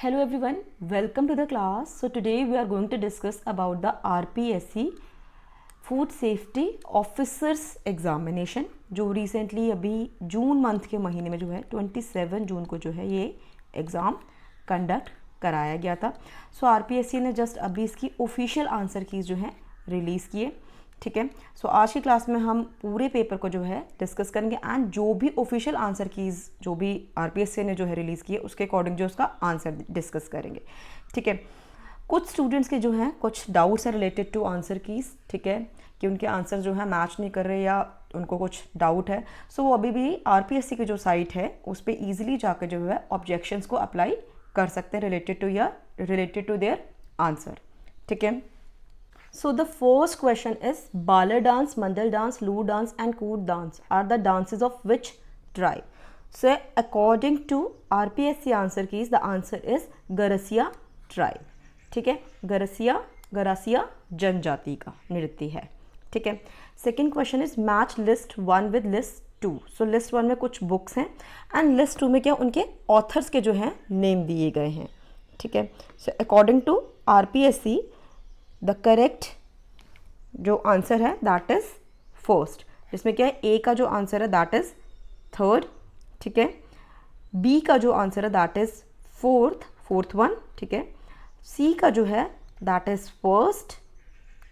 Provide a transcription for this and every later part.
Hello everyone, welcome to the class. So today we are going to discuss about the RPSC food safety officers examination जो recently अभी June month के महीने में जो है 27 जून को जो है ये एग्ज़ाम कंडक्ट कराया गया था. सो आरपीएससी ने जस्ट अभी इसकी ऑफिशियल आंसर कीज़ जो है रिलीज़ किए. ठीक है. सो आज की क्लास में हम पूरे पेपर को जो है डिस्कस करेंगे एंड जो भी ऑफिशियल आंसर कीज़ जो भी आरपीएससी ने जो है रिलीज़ किए उसके अकॉर्डिंग जो उसका आंसर डिस्कस करेंगे. ठीक है. कुछ स्टूडेंट्स के जो हैं कुछ डाउट्स हैं रिलेटेड टू आंसर कीज़. ठीक है, कि उनके आंसर जो है मैच नहीं कर रहे या उनको कुछ डाउट है. सो वो अभी भी आरपीएससी की जो साइट है उस पर ईजिली जाकर जो है ऑब्जेक्शंस को अप्लाई कर सकते हैं रिलेटेड टू देयर आंसर. ठीक है. So the first question is Balar dance, Mandal dance, Lu dance and Koot dance are the dances of which tribe? So according to RPSC answer keys, the answer is Garasiya tribe. ठीक है. गरासिया जनजाति का नृत्य है. ठीक है. Second question is match list 1 with list 2. So list 1 में कुछ बुक्स हैं एंड लिस्ट 2 में क्या उनके ऑथर्स के जो हैं नेम दिए गए हैं. ठीक है. So according to RPSC the correct जो आंसर है दैट इज फर्स्ट. इसमें क्या है, ए का जो आंसर है दैट इज थर्ड. ठीक है. बी का जो आंसर है दैट इज फोर्थ वन. ठीक है. सी का जो है that is first.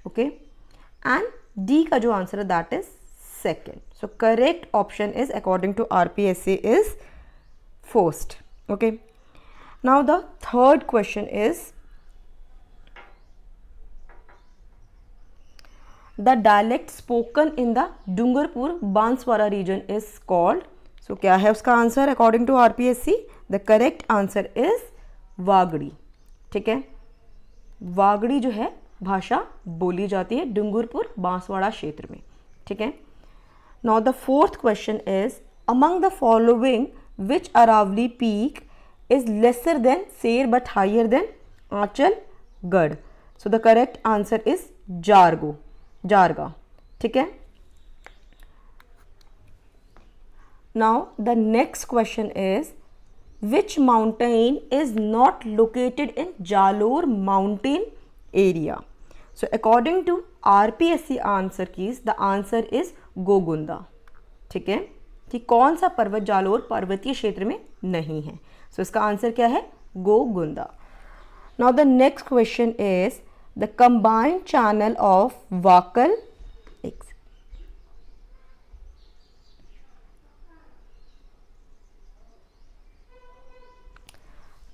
Okay. And D का जो आंसर है that is second. So correct option is according to RPSC is first. Okay. Now the third question is the dialect spoken in the Dungarpur Banswara region is called. so क्या है उसका answer according to RPSC? The correct answer is Wagdi. ठीक है. वागड़ी जो है भाषा बोली जाती है डूंगरपुर बांसवाड़ा क्षेत्र में. ठीक है. Now the fourth question is among the following which Aravali peak is lesser than Sher but higher than Anchalgarh. So the correct answer is Jarga. ठीक है. Now the next question is which mountain is not located in Jalore mountain area. So according to RPSC answer keys the answer is Gogunda. ठीक है. कि कौन सा पर्वत जालोर पर्वतीय क्षेत्र में नहीं है. सो इसका आंसर क्या है? Gogunda. Now the next question is the combined channel of Wakal.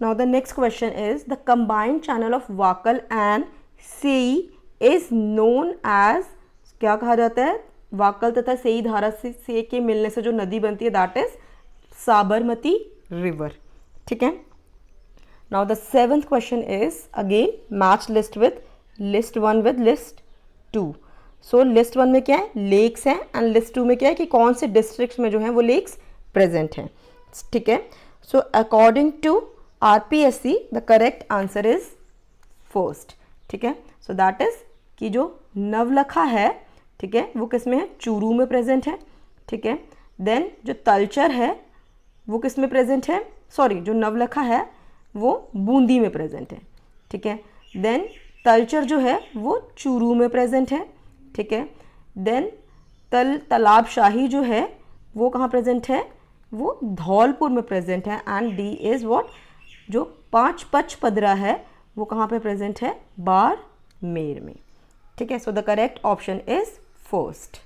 Now the next question is the combined channel of Wakal and Sei is known as. क्या कहा जाता है? वाकल तथा सेई धारा से के मिलने से जो नदी बनती है दैट इज साबरमती रिवर. ठीक है. Now the seventh question is again match list with list 1 with list 2. So list 1 में क्या है? लेक्स हैं एंड लिस्ट 2 में क्या है कि कौन से डिस्ट्रिक्ट्स में जो है वो लेक्स प्रेजेंट हैं. ठीक है. So according to RPSC the correct answer is first. ठीक है. सो दैट इज कि जो नवलखा है, ठीक है, वो किस में है? चूरू में प्रेजेंट है. ठीक है. देन जो तलचर है वो किस में प्रेजेंट है? सॉरी, जो नवलखा है वो बूंदी में प्रेजेंट है. ठीक है. देन तलचर जो है वो चूरू में प्रेजेंट है. ठीक है. देन तालाब शाही जो है वो कहाँ प्रेजेंट है? वो धौलपुर में प्रेजेंट है. एंड डी इज व्हाट, जो पांच पदरा है वो कहाँ पे प्रेजेंट है? बाड़मेर में. ठीक है. So the correct option is first.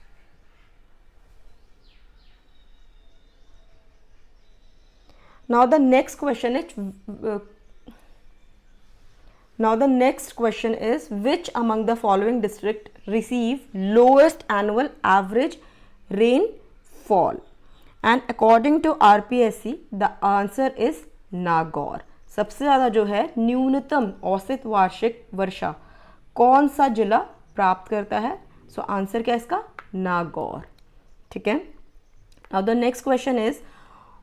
Now the next question is which among the following district receive lowest annual average rainfall? And according to RPSC the answer is Nagaur. सबसे ज़्यादा जो है न्यूनतम औसत वार्षिक वर्षा कौन सा जिला प्राप्त करता है? सो आंसर क्या है इसका? नागौर. ठीक है. Now the next question is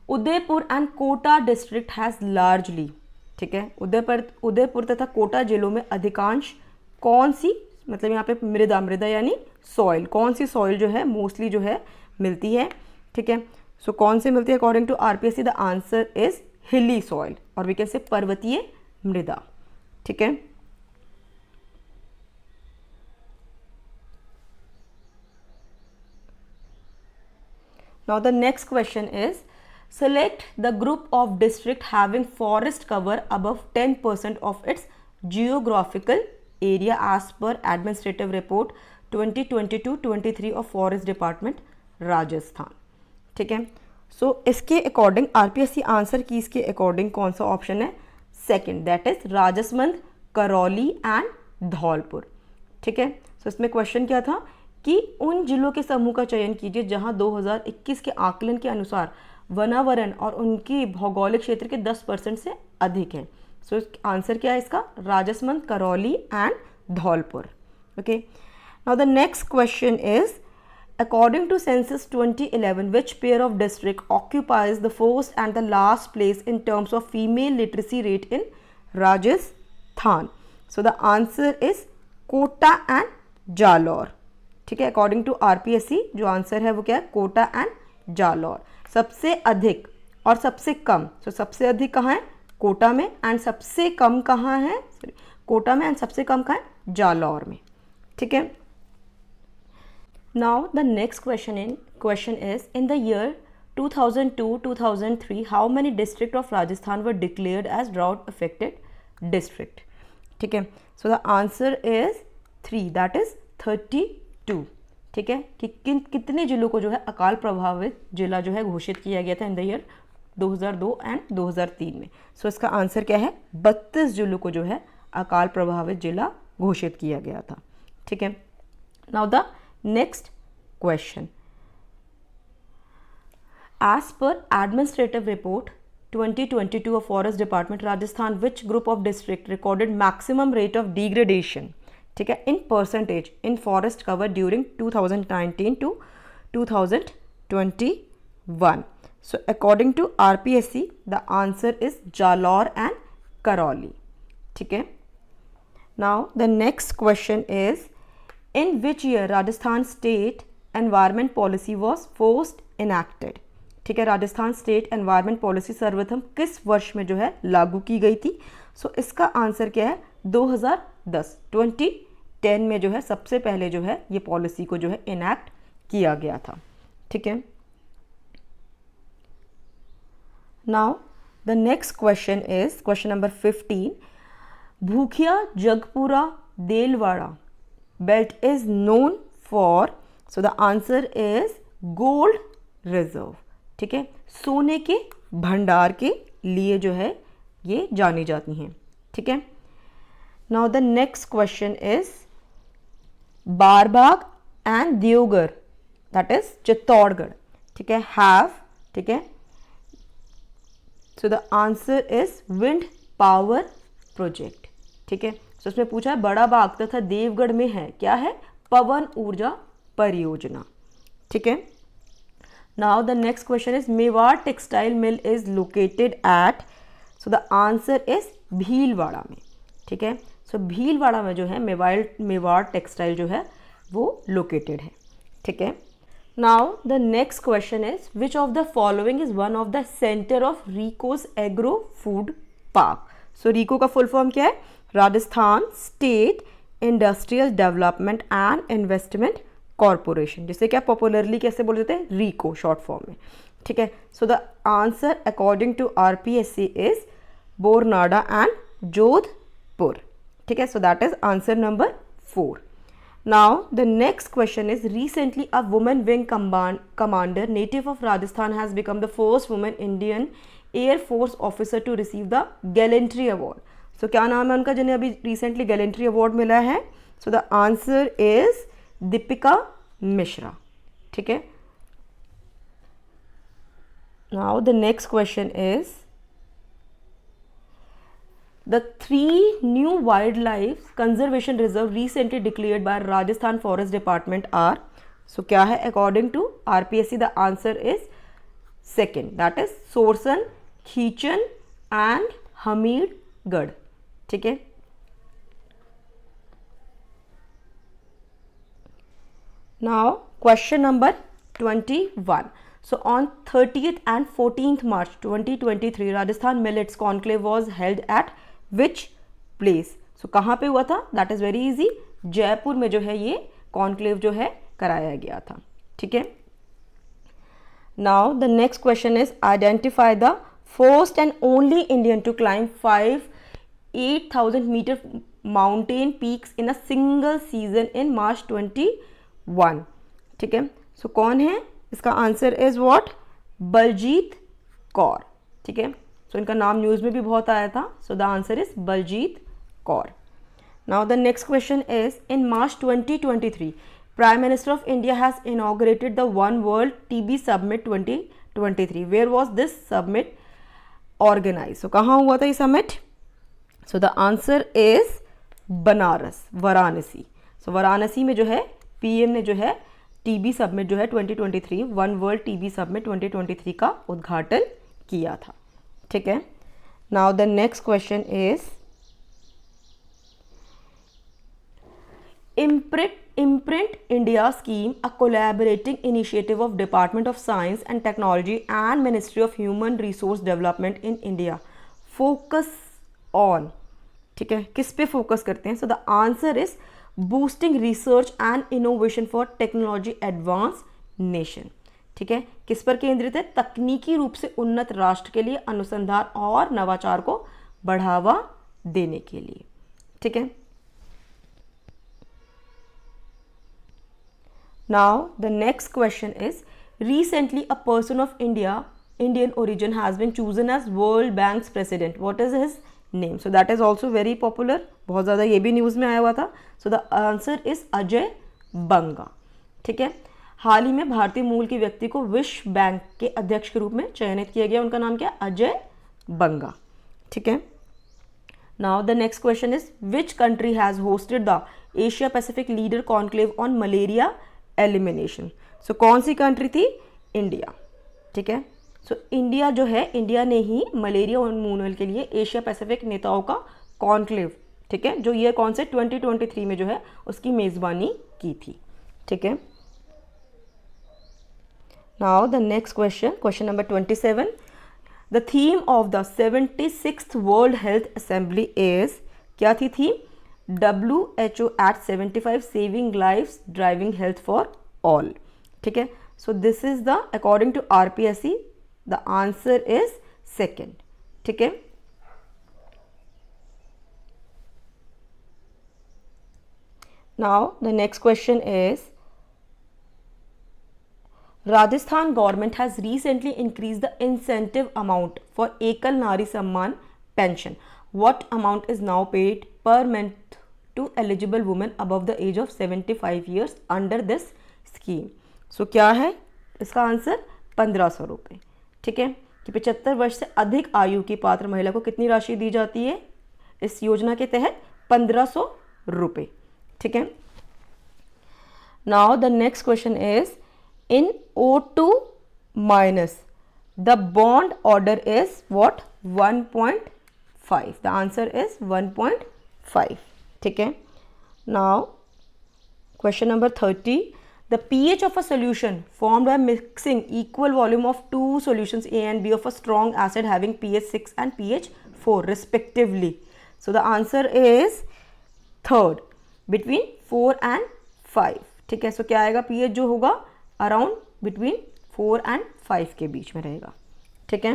Udaipur and Kota district has largely. ठीक है. उदयपुर तथा कोटा जिलों में अधिकांश कौन सी, मतलब यहाँ पे मृदा यानी सॉइल, कौन सी सॉइल जो है मोस्टली जो है मिलती है. ठीक है. सो कौन सी मिलती है according to RPSC? The answer is hilly soil और वी कैन से पर्वतीय मृदा। ठीक है, now the next question is select the group of district having forest cover above 10% of its geographical area as per administrative report 2022-23 of forest department Rajasthan. ठीक है, सो इसके according RPSC answer की इसके according कौन सा ऑप्शन है? Second, that is Rajsamand, Karauli and Dholpur. ठीक है, सो इसमें क्वेश्चन क्या था कि उन जिलों के समूह का चयन कीजिए जहां 2021 के आकलन के अनुसार वनावरण और उनकी भौगोलिक क्षेत्र के 10% से अधिक है। सो आंसर क्या है इसका? Rajsamand, Karauli and Dholpur. Okay, now the next question is according to census 2011 which pair of district occupies the first and the last place in terms of female literacy rate in Rajasthan? So the answer is Kota and Jalore. ठीक है, according to RPSC जो answer है वो क्या है? Kota and Jalore. सबसे अधिक और सबसे कम, तो सबसे अधिक कहाँ है? कोटा में, एंड सबसे कम कहाँ है? कोटा में, एंड सबसे कम कहाँ है? जालौर में। ठीक है, now the next question is in the year 2002-2003 how many district of Rajasthan were declared as drought affected district? ठीक है, so the answer is 3, that is 32। ठीक है, कि कितने जिलों को जो है अकाल प्रभावित जिला जो है घोषित किया गया था इन द ईयर 2002 एंड 2003 में। सो इसका आंसर क्या है? 32 जिलों को जो है अकाल प्रभावित जिला घोषित किया गया था। ठीक है, now the next question, as per administrative report 2022 of forest department Rajasthan which group of district recorded maximum rate of degradation? ठीक है, in percentage in forest cover during 2019 to 2021? So according to RPSC the answer is Jalore and Karoli। ठीक है, now the next question is in which year Rajasthan state environment policy was first enacted? ठीक है, Rajasthan state environment policy सर्वप्रथम किस वर्ष में जो है लागू की गई थी? सो इसका आंसर क्या है? 2010 में जो है सबसे पहले जो है ये पॉलिसी को जो है इनैक्ट किया गया था। ठीक है, now the next question is question number 15, भूखिया Jagpura Delwara belt is known for? so the answer is gold reserve। ठीक है, सोने के भंडार के लिए जो है ये जानी जाती हैं। ठीक है, now the next question is Barbag and Devgarh that is Chittorgarh. ठीक है, have, ठीक है, so the answer is wind power project। ठीक है, तो उसमें पूछा है बड़ा बाग तथा देवगढ़ में है क्या है? पवन ऊर्जा परियोजना। ठीक है, now the next question is Mewar textile mill is located at? So the answer is Bhilwara में। ठीक है, सो भीलवाड़ा में जो है मेवाड़ टेक्सटाइल जो है वो लोकेटेड है। ठीक है, now the next question is which of the following is one of the center of RIICO's agro food park? So RIICO का फुल फॉर्म क्या है? Rajasthan state industrial development and investment corporation, जिसे क्या पॉपुलरली कैसे बोल देते हैं? रिको शॉर्ट फॉर्म में। ठीक है, so the answer according to RPSC is Boranada and Jodhpur. ठीक है, so that is answer number 4। Now the next question is recently a women wing commander native of Rajasthan has become the first women Indian air force officer to receive the gallantry award. So क्या नाम है उनका जिन्हें अभी recently gallantry award मिला है? So the answer is Deepika Mishra. ठीक है, now the next question is the 3 new wild life conservation reserve recently declared by Rajasthan forest department are? So क्या है according to RPSC? The answer is second, that is Sorsan, Khichan and Hamirgarh. ठीक है, now question number 21, so on 30th and 14th March 2023 Rajasthan Millets Conclave was held at which place? So कहाँ पे हुआ था? That is very easy, Jaipur में जो है ये कॉन्क्लेव जो है कराया गया था, ठीक है। Now the next question is identify the first and only Indian to climb 8,000 meter mountain peaks in a single season in March 21, ठीक है। सो कौन है? इसका answer is what? Baljeet Kaur, ठीक है। सो इनका नाम न्यूज़ में भी बहुत आया था। So the answer is Baljit Kaur. Now the next question is, in March 2023, Prime Minister of India has inaugurated the One World TB Summit 2023. Where was this summit organized? So कहाँ हुआ था ये summit? So the answer is Banaras, Varanasi. So Varanasi में जो है PM ने जो है TB Summit जो है 2023 One World TB Summit 2023 का उद्घाटन किया था, ठीक है। Now the next question is Imprint India scheme, a collaborating initiative of Department of Science and Technology and Ministry of Human Resource Development in India, focus on, ठीक है, किस पे फोकस करते हैं? So the answer is boosting research and innovation for technology advance nation, ठीक है। किस पर केंद्रित है? तकनीकी रूप से उन्नत राष्ट्र के लिए अनुसंधान और नवाचार को बढ़ावा देने के लिए, ठीक है। Now the next question is, recently a person of Indian origin has been chosen as World Bank's president. What is his name? So that is also very popular, बहुत ज़्यादा ये भी न्यूज़ में आया हुआ था। So the answer is Ajay बंगा, ठीक है। हाल ही में भारतीय मूल के व्यक्ति को विश्व बैंक के अध्यक्ष के रूप में चयनित किया गया। उनका नाम क्या? अजय बंगा, ठीक है। Now the next question is, which country has hosted the Asia Pacific Leader Conclave on Malaria elimination? So कौन सी कंट्री थी? इंडिया, ठीक है। सो इंडिया जो है, इंडिया ने ही मलेरिया उन्मूलन के लिए एशिया पैसिफिक नेताओं का कॉन्क्लेव, ठीक है, जो ईयर कौन से 2023 में जो है उसकी मेज़बानी की थी, ठीक है। Now the next question, question number 27, the theme of the 76th world health assembly is, क्या थी theme? WHO at 75 saving lives driving health for all, ठीक है। So this is the according to RPSC the answer is second, ठीक है। Now the next question is, Rajasthan government has recently increased the incentive amount for Ekal Nari Samman pension. What amount is now paid per month to eligible women above the age of 75 years under this scheme? So क्या है इसका answer? 1500 रुपये, ठीक है। कि 75 वर्ष से अधिक आयु की पात्र महिला को कितनी राशि दी जाती है इस योजना के तहत? 1500 रुपये, ठीक है। Now the next question is, in O2 minus the bond order is what? 1.5. the answer is 1.5, ठीक है। now question number 30, the pH of a solution formed by mixing equal volume of two solutions A and B of a strong acid having pH 6 and pH 4 respectively. so the answer is third, between 4 and 5, ठीक है। so क्या आएगा? pH जो होगा around between 4 and 5 के बीच में रहेगा, ठीक है।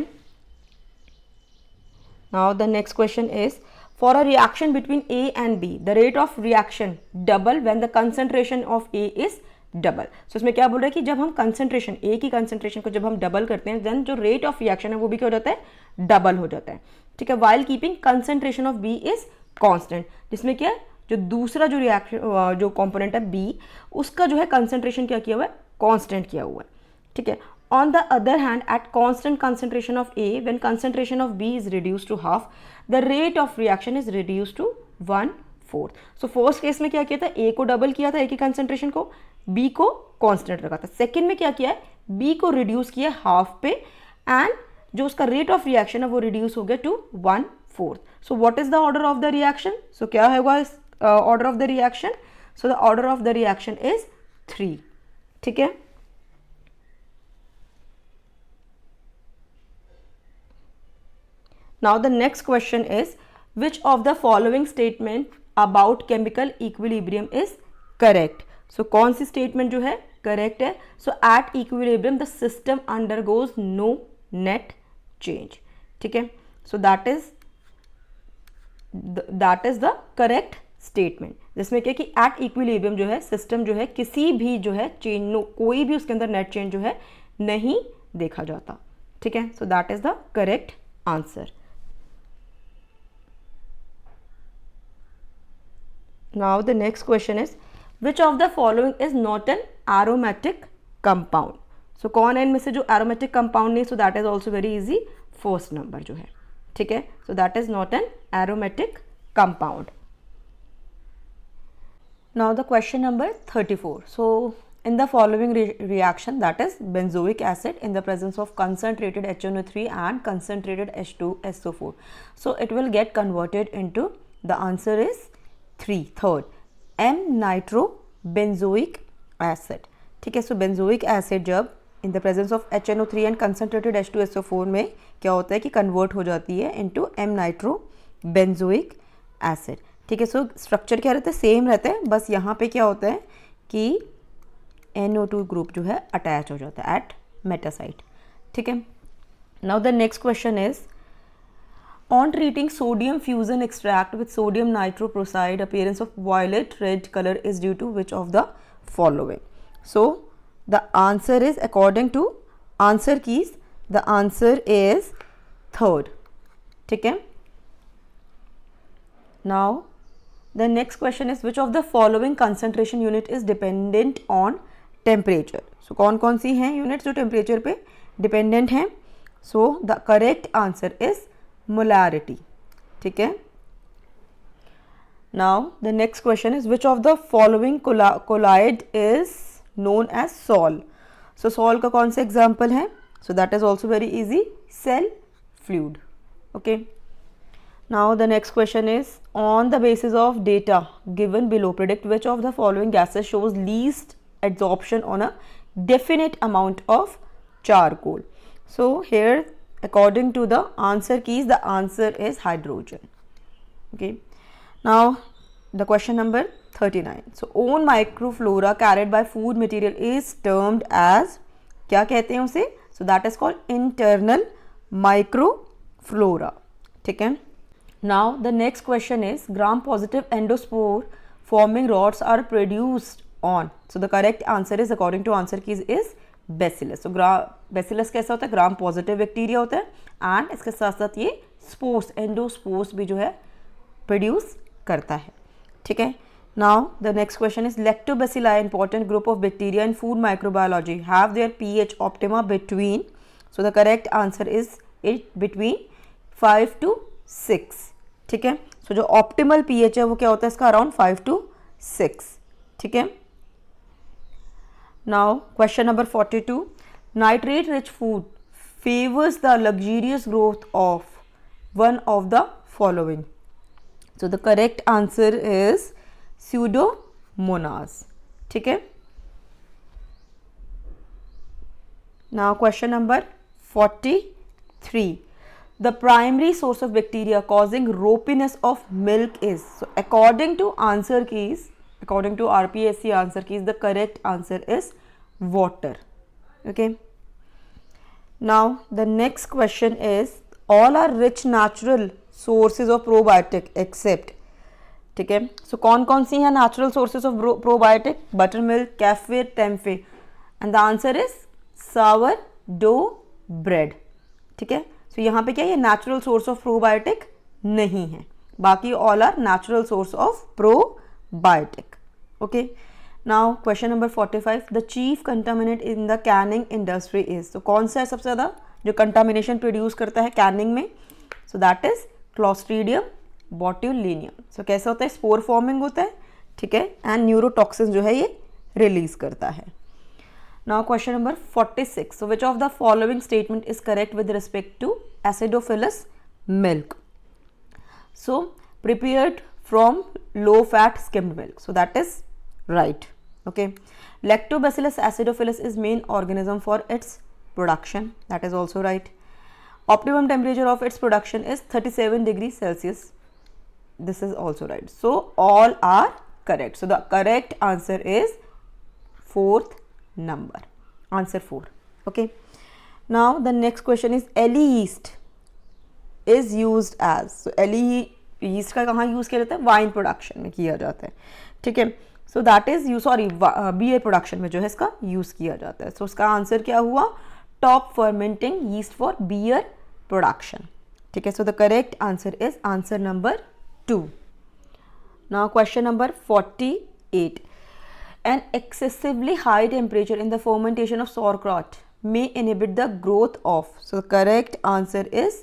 Now the next question is, for a reaction between A and B the rate of reaction double when the concentration of A is double. So इसमें क्या बोल रहा है कि जब हम कंसंट्रेशन A की कंसंट्रेशन को जब हम डबल करते हैं देन जो रेट ऑफ रिएक्शन है वो भी क्या हो जाता है? डबल हो जाता है, ठीक है। While keeping concentration of B is constant, जिसमें क्या है, जो दूसरा जो रिएक्शन जो कॉम्पोनेंट है B उसका जो है कंसंट्रेशन क्या किया हुआ है? कांस्टेंट किया हुआ है, ठीक है। On the other hand at constant concentration of A when concentration of B is reduce to half the rate of reaction is reduce to 1/4। So first case में क्या किया था? A को डबल किया था, A की कंसंट्रेशन को, B को कांस्टेंट रखा था। सेकेंड में क्या किया है? B को रिड्यूस किया हाफ पे एंड जो उसका रेट ऑफ रिएक्शन है वो रिड्यूस हो गया to 1/4। So what is the order of the reaction? So क्या होगा इस order of the reaction? So the order of the reaction is 3, ठीक है। Now the next question is, which of the following statement about chemical equilibrium is correct? So कौन सी statement जो है correct है? So at equilibrium the system undergoes no net change. ठीक है, so that is the correct statement, जिसमें क्या कि at equilibrium जो है सिस्टम जो है किसी भी जो है चेंज, कोई भी उसके अंदर नेट चेंज जो है नहीं देखा जाता. ठीक है, so that is the correct answer. Now the next question is which of the following is not an aromatic compound? So कौन है इनमें से जो aromatic compound नहीं? So that is also very easy, first number जो है. ठीक है, so that is not an aromatic compound. Now the question number 34. So in the following reaction, that is benzoic acid in the presence of concentrated HNO3 and concentrated H2SO4. So it will get converted into, the answer is 3, third, M-nitrobenzoic acid. ठीक है, so benzoic acid जब in the presence of HNO3 and concentrated H2SO4 में क्या होता है कि convert हो जाती है into M-nitrobenzoic acid. ठीक है, सो स्ट्रक्चर क्या रहता है? सेम रहता है, बस यहाँ पे क्या होता है कि NO2 ग्रुप जो है अटैच हो जाता है एट मेटासाइट. ठीक है, now the next question is on treating sodium fusion extract with sodium nitroprusside appearance of violet red colour is due to which of the following? So the answer is according to answer keys, the answer is third. ठीक है, now the next question is which of the following concentration unit is dependent on temperature? So कौन कौन सी हैं units जो temperature पे dependent हैं? So the correct answer is molarity. ठीक है, now the next question is which of the following colloid is known as sol? So sol का कौन सा example है? So that is also very easy, cell fluid. Okay, now the next question is on the basis of data given below predict which of the following gases shows least adsorption on a definite amount of charcoal? So here according to the answer keys, the answer is hydrogen. Okay, now the question number 39. So own microflora carried by food material is termed as, क्या कहते हैं उसे? So that is called internal microflora. ठीक है, now the next question is gram positive endospore forming rods are produced on. So the correct answer is according to answer keys is bacillus. So bacillus कैसा होता है? Gram positive bacteria होता है and इसके साथ साथ ये स्पोर्स, एंडोस्पोर्स भी जो है प्रोड्यूस करता है. ठीक है, now the next question is lactobacilli important group of bacteria in food microbiology have their pH optima between. So the correct answer is it between 5 to 6. ठीक है, सो जो ऑप्टिमल pH है वो क्या होता है इसका? Around 5 to 6. ठीक है, now question number 42. Nitrate rich food favours the luxurious growth of one of the following? So the correct answer is Pseudomonas. ठीक है, now question number 43. The primary source of bacteria causing ropiness of milk is. So according to answer keys, according to RPSC answer keys, the correct answer is water. Okay, now the next question is all are rich natural sources of probiotic except. ठीक है, so कौन कौन सी हैं natural sources of probiotic? Buttermilk, kefir, tempeh, and the answer is sourdough bread. ठीक है, तो यहाँ पे क्या ये नेचुरल सोर्स ऑफ प्रोबायोटिक नहीं है, बाकी all are natural source of probiotic. Okay, now question number 45. The chief contaminant in the canning industry is. तो कौन सा है सबसे ज़्यादा जो कंटामिनेशन प्रोड्यूस करता है कैनिंग में? So that is clostridium botulinum. So कैसा होता है? स्पोर फॉर्मिंग होता है. ठीक है, एंड न्यूरोटॉक्सिन जो है ये रिलीज करता है. Now question number 46. So which of the following statement is correct with respect to acidophilus milk? So prepared from low fat skimmed milk. So that is right. Okay. Lactobacillus acidophilus is main organism for its production. That is also right. Optimum temperature of its production is 37 degrees Celsius. this is also right. So all are correct. So the correct answer is fourth number, answer 4. Okay, now the next question is ele yeast is used as. So ele yeast का कहाँ use किया जाता है? Wine production में किया जाता है, ठीक है. So that is you sorry beer production में जो है इसका यूज़ किया जाता है. सो उसका आंसर क्या हुआ? Top fermenting yeast for beer production, ठीक है. So the correct answer is answer number 2. Now question number 48. An excessively high temperature in the fermentation of sauerkraut may inhibit the growth of. So the correct answer is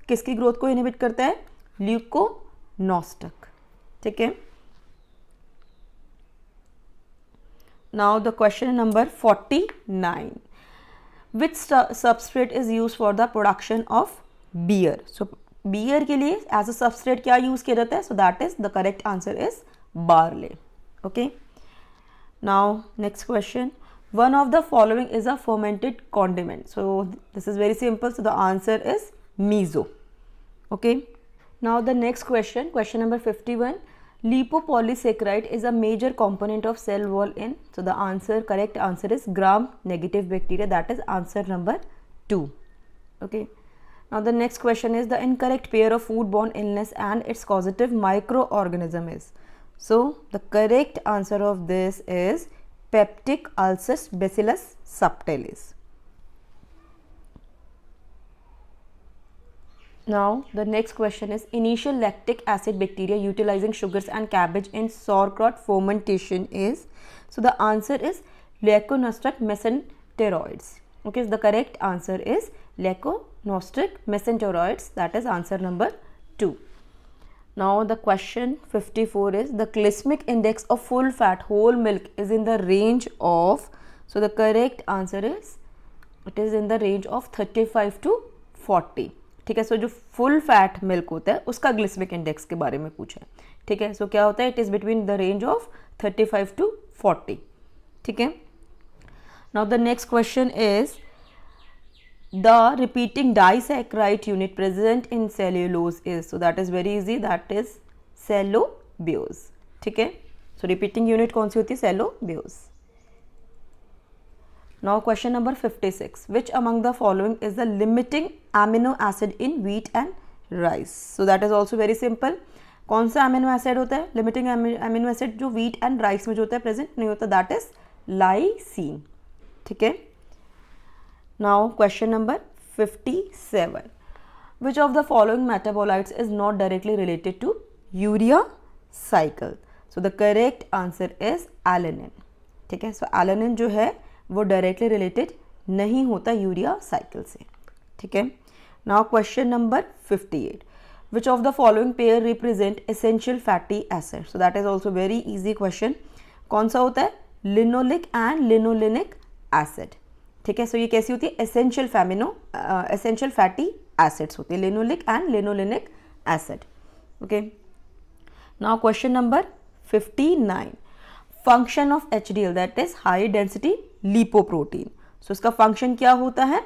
किसकी growth को inhibit करता है? ल्यूकोनोस्टिक, ठीक है. Now the question number 49. Which substrate is used for the production of beer? So beer के लिए as a substrate क्या use किया जाता है? So that is the correct answer is barley. Okay. Now next question. One of the following is a fermented condiment. So this is very simple. So the answer is miso. Okay. Now the next question, question number 51. Lipopolysaccharide is a major component of cell wall in. So the answer, correct answer is gram negative bacteria. That is answer number 2. Okay. Now the next question is the incorrect pair of foodborne illness and its causative microorganism is. So the correct answer of this is peptic ulcers bacillus subtilis. Now the next question is initial lactic acid bacteria utilizing sugars and cabbage in sauerkraut fermentation is. So the answer is Laeconostrus mesenteroides. Okay, so the correct answer is Laeconostrus mesenteroides. That is answer number 2. Now the question 54 is the glycemic index of full fat whole milk is in the range of. So the correct answer is it is in the range of 35 to 40. ठीक है. सो जो full fat milk होता है उसका ग्लिसमिक index के बारे में पूछा है, ठीक है. सो क्या होता है? It is between the range of 35 to 40, ठीक है. Now the next question is the repeating disaccharide unit present in cellulose is. So that is very easy, that is cellobiose, ठीक है. सो रिपीटिंग यूनिट कौन सी होती है? सेलोबियोज. Now question number 56. Which among the following is the limiting amino acid in wheat and rice? So that is also very simple. कौन सा amino acid होता है? Limiting amino acid जो wheat and rice में जो होता है present नहीं होता, that is lysine, ठीक है. Now question number 57. Which of the following metabolites is not directly related to urea cycle? So the correct answer is alanine, ठीक है. So alanine जो है वो डायरेक्टली रिलेटेड नहीं होता यूरिया साइकिल से, ठीक है. Now question number 58. Which of the following pair represent essential fatty acid? So that is also very easy question. कौन सा होता है? लिनोलिक एंड लिनोलिनिक एसिड, ठीक है. सो ये कैसी होती है? एसेंशियल फैटी एसिड्स होती है, linoleic and linolenic acid. Okay. Now question number 59. Function of HDL that is high density lipoprotein. So इसका फंक्शन क्या होता है?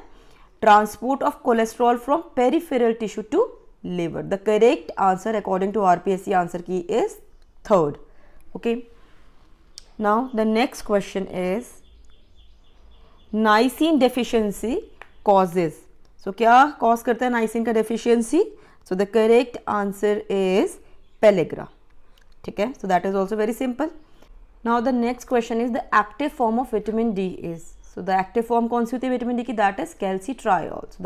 Transport of cholesterol from peripheral tissue to liver. The correct answer according to RPSC answer key is 3rd. Okay. Now the next question is niacin deficiency causes. So क्या cause करता है niacin का deficiency? So the correct answer is pellagra, ठीक है. So that is also very simple. Now the next question is the active form of vitamin D is. So the active form कौन सी होती है vitamin D की? That is calcitriol. So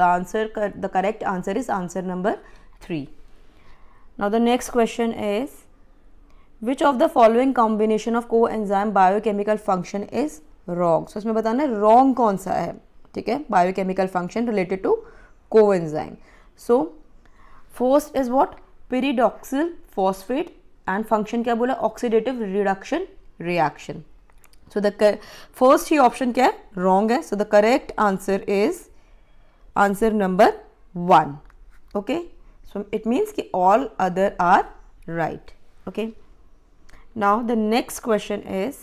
the correct answer is answer number 3. Now the next question is which of the following combination of coenzyme biochemical function is wrong? So इसमें बताना है wrong कौन सा है, ठीक है. biochemical function related to coenzyme. So first is what? pyridoxal phosphate and function क्या बोला? oxidative reduction reaction. So the first he option क्या है? wrong है. So the correct answer is answer number 1. Okay. So it means कि all other are right. Okay. Now the next question is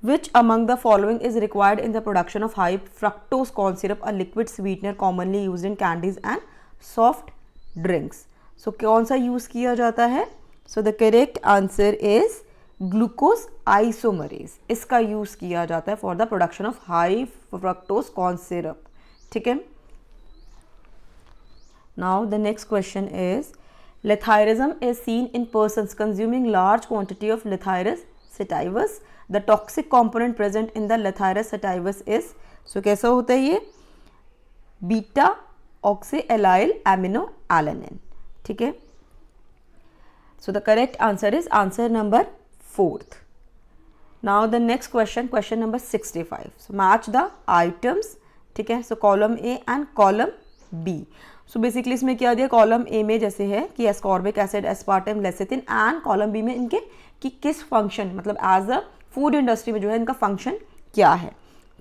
which among the following is required in the production of high fructose corn syrup, a liquid sweetener commonly used in candies and soft drinks? सो कौन सा use किया जाता है? So the correct answer is glucose isomerase, इसका use किया जाता है for the production of high fructose corn syrup, ठीक है। Now the next question is letharism is seen in persons consuming large quantity of Lathyrus sativus. The toxic component present in the Lathyrus sativus is, so कैसा होता है ये? Beta ऑक्सीएलाइल amino alanine, ठीक है। So the correct answer is answer number 4th. Now the next question, question number 65. So match the items, ठीक है। So column A and column B. So basically इसमें क्या दिया, कॉलम ए में जैसे है कि ascorbic acid, aspartame, lecithin, and column B में इनके कि किस फंक्शन, मतलब एज अ फूड इंडस्ट्री में जो है इनका फंक्शन क्या है,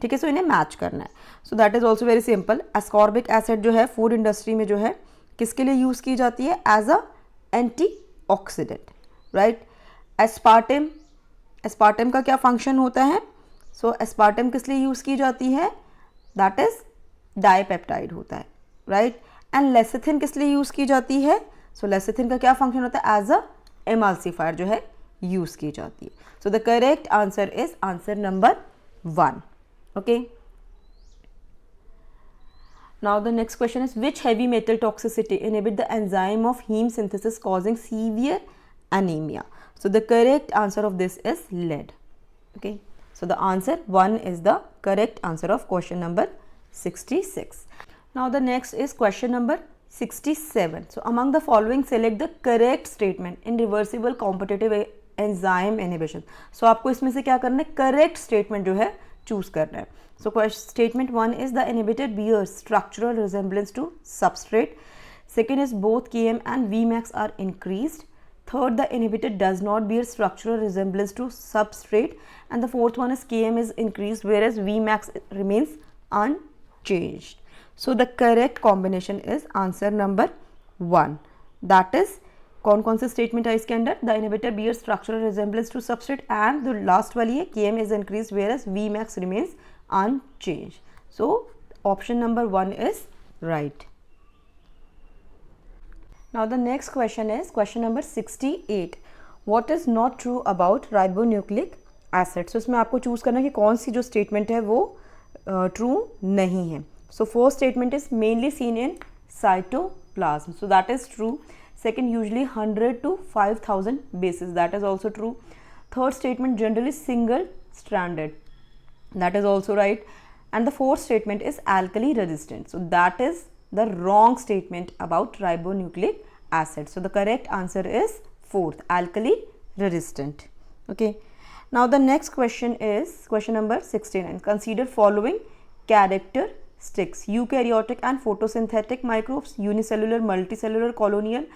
ठीक है। सो इन्हें मैच करना है. So that is also very simple. Ascorbic acid जो है फूड इंडस्ट्री में जो है किसके लिए यूज़ की जाती है? As a anti oxidant, right. Aspartame, aspartame का क्या फंक्शन होता है? सो एस्पार्टम किस लिए यूज़ की जाती है? दैट इज डाइपेप्टाइड होता है, राइट. एंड लेसिथिन किस लिए यूज़ की जाती है? सो लेसिथिन का क्या फंक्शन होता है? एज अ एमल्सिफायर जो है यूज़ की जाती है. So the correct answer is answer number 1. Okay. Now the next question is, which heavy metal toxicity inhibit the enzyme of heme synthesis causing severe anemia? So the correct answer of this is lead. Okay. So the answer 1 is the correct answer of question number 66. Now the next is question number 67. So among the following select the correct statement in reversible competitive enzyme inhibition. So आपको इसमें से क्या करना है? correct statement जो है choose करना है. So statement 1 is the inhibitor bears structural resemblance to substrate. Second is both Km and Vmax are increased. Third, the inhibitor does not bear structural resemblance to substrate. And the fourth one is Km is increased whereas Vmax remains unchanged. So the correct combination is answer number 1. That is, कौन कौन से statement है इसके अंदर? The inhibitor bear structural resemblance to substrate and the last वाली है Km is increase whereas Vmax remains unchange. So option number 1 is right. Now the next question is question number 68. What is not true about ribonucleic acid? So इसमें आपको choose करना है कि कौन सी जो statement है वो ट्रू नहीं है. So first statement is mainly seen in cytoplasm, so that is true. Second, usually 100 to 5000 bases, that is also true. Third statement, generally single stranded, that is also right. And the fourth statement is alkali resistant, so that is the wrong statement about ribonucleic acid. So the correct answer is 4th, alkali resistant. Okay. Now the next question is question number 69. Consider following characteristics: eukaryotic and photosynthetic microbes, unicellular, multicellular, colonial,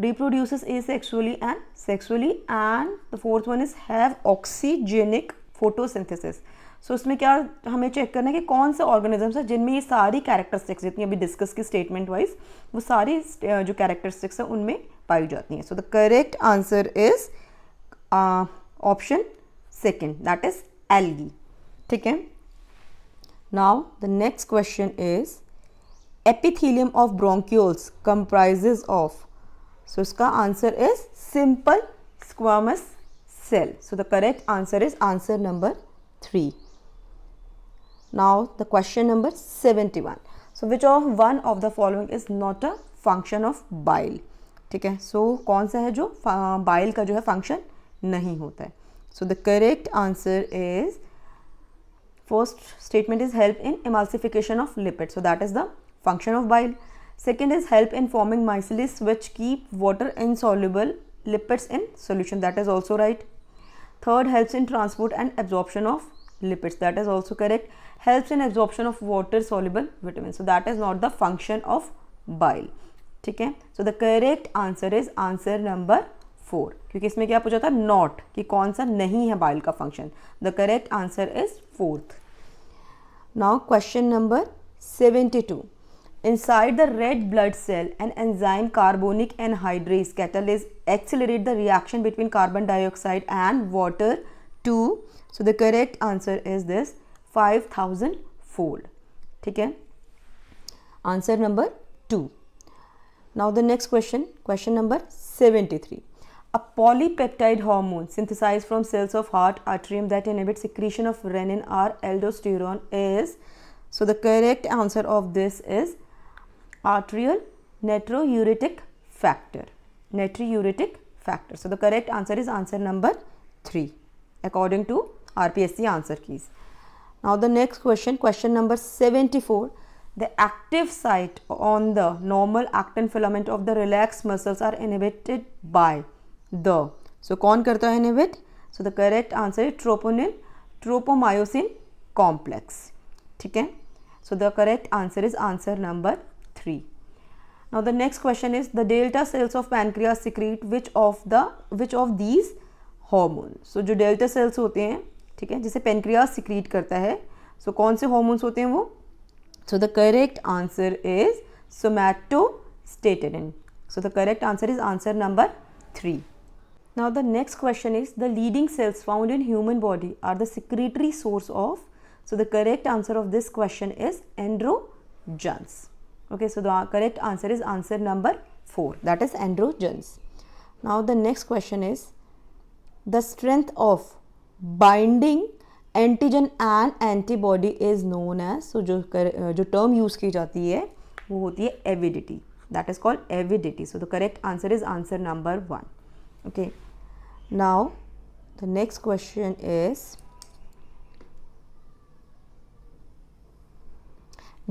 reproduces asexually and sexually, and the fourth one is have oxygenic photosynthesis. So इसमें क्या हमें check करना है कि कौन से organisms है जिनमें ये सारी कैरेक्टरिस्टिक्स जितनी अभी डिस्कस की स्टेटमेंट वाइज वो सारी जो कैरेक्टरिस्टिक्स है उनमें पाई जाती हैं. So the correct answer is option 2, that is algae. ठीक है. Now the next question is epithelium of bronchioles comprises of. So इसका answer is simple squamous cell. So the correct answer is answer number 3. Now the question number 71. So which of one of the following is not a function of bile? ठीक है. So कौन सा है जो bile का जो है function नहीं होता है? So the correct answer is first statement is help in emulsification of lipids, so that is the function of bile. Second is help in forming micelles which keep water insoluble lipids in solution, that is also right. Third, helps in transport and absorption of lipids, that is also correct. Helps in absorption of water soluble vitamins, so that is not the function of bile. ठीक है. So the correct answer is answer number 4, क्योंकि इसमें क्या पूछा था? Not, कि कौन सा नहीं है बाइल का function. The correct answer is 4th. Now question number 72. Inside the red blood cell, an enzyme carbonic anhydrase catalase accelerate the reaction between carbon dioxide and water to. So the correct answer is this 5000 fold. ठीक है. Answer number 2. Now the next question, question number 73. A polypeptide hormone synthesized from cells of heart atrium that inhibits secretion of renin or aldosterone is, so the correct answer of this is arterial natriuretic factor. Natriuretic factor. So the correct answer is answer number 3 according to RPSC answer keys. Now the next question, question number 74. The active site on the normal actin filament of the relaxed muscles are inhibited by the, so कौन करता है inhibit? So the correct answer is troponin tropomyosin complex. ठीक है, so the correct answer is answer number 3. Now the next question is the delta cells of pancreas secrete which of these hormones? So जो delta cells होते हैं, ठीक है, जिसे pancreas secrete करता है, so कौन से hormones होते हैं वो? So the correct answer is somatostatin. So the correct answer is answer number 3. Now the next question is the leading cells found in human body are the secretory source of, so the correct answer of this question is androgens. Okay, so the correct answer is answer number 4, that is androgens. Now the next question is the strength of binding antigen and antibody is known as, so जो term use की जाती है वो होती है avidity, that is called avidity. So the correct answer is answer number 1. Okay, now the next question is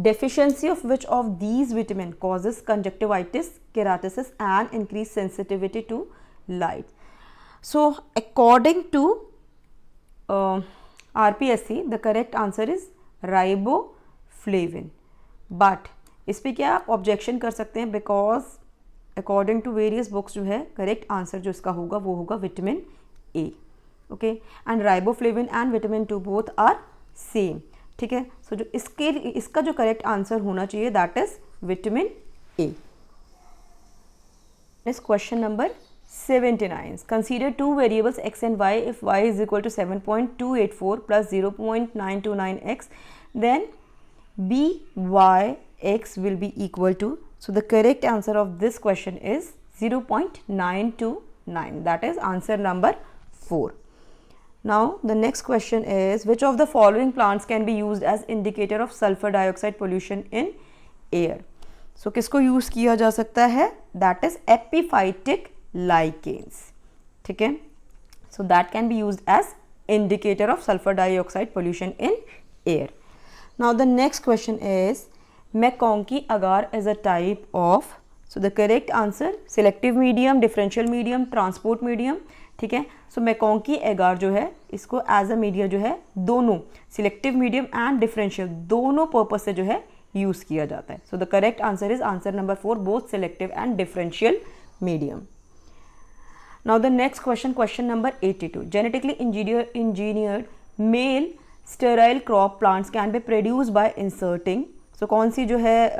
deficiency of which of these vitamin causes conjunctivitis, keratosis and increased sensitivity to light. So according to RPSC the correct answer is riboflavin, but इस पर क्या आप objection कर सकते हैं, because according to various books जो है correct answer जो इसका होगा वो होगा vitamin A. Okay, and riboflavin and vitamin 2 both are same. ठीक है, सो जो इसका जो करेक्ट आंसर होना चाहिए that is vitamin A. Next question number 79. Consider two variables x and y. If y is equal to 7.284 plus 0.929x, then byx will be equal to, so the correct answer of this question is 0.929, that is answer number 4. Now the next question is which of the following plants can be used as indicator of sulfur dioxide pollution in air? So किसको use किया जा सकता है? That is epiphytic lichens. ठीक है, so that can be used as indicator of sulfur dioxide pollution in air. Now the next question is McConkey agar is a type of, so the correct answer selective medium, differential medium, transport medium. ठीक है, so McConkey agar जो है इसको as a media जो है दोनों selective medium and differential दोनों purpose से जो है use किया जाता है. So the correct answer is answer number 4, both selective and differential medium. Now the next question, question number 82. Genetically engineered male sterile crop plants can be produced by inserting, so कौन सी जो है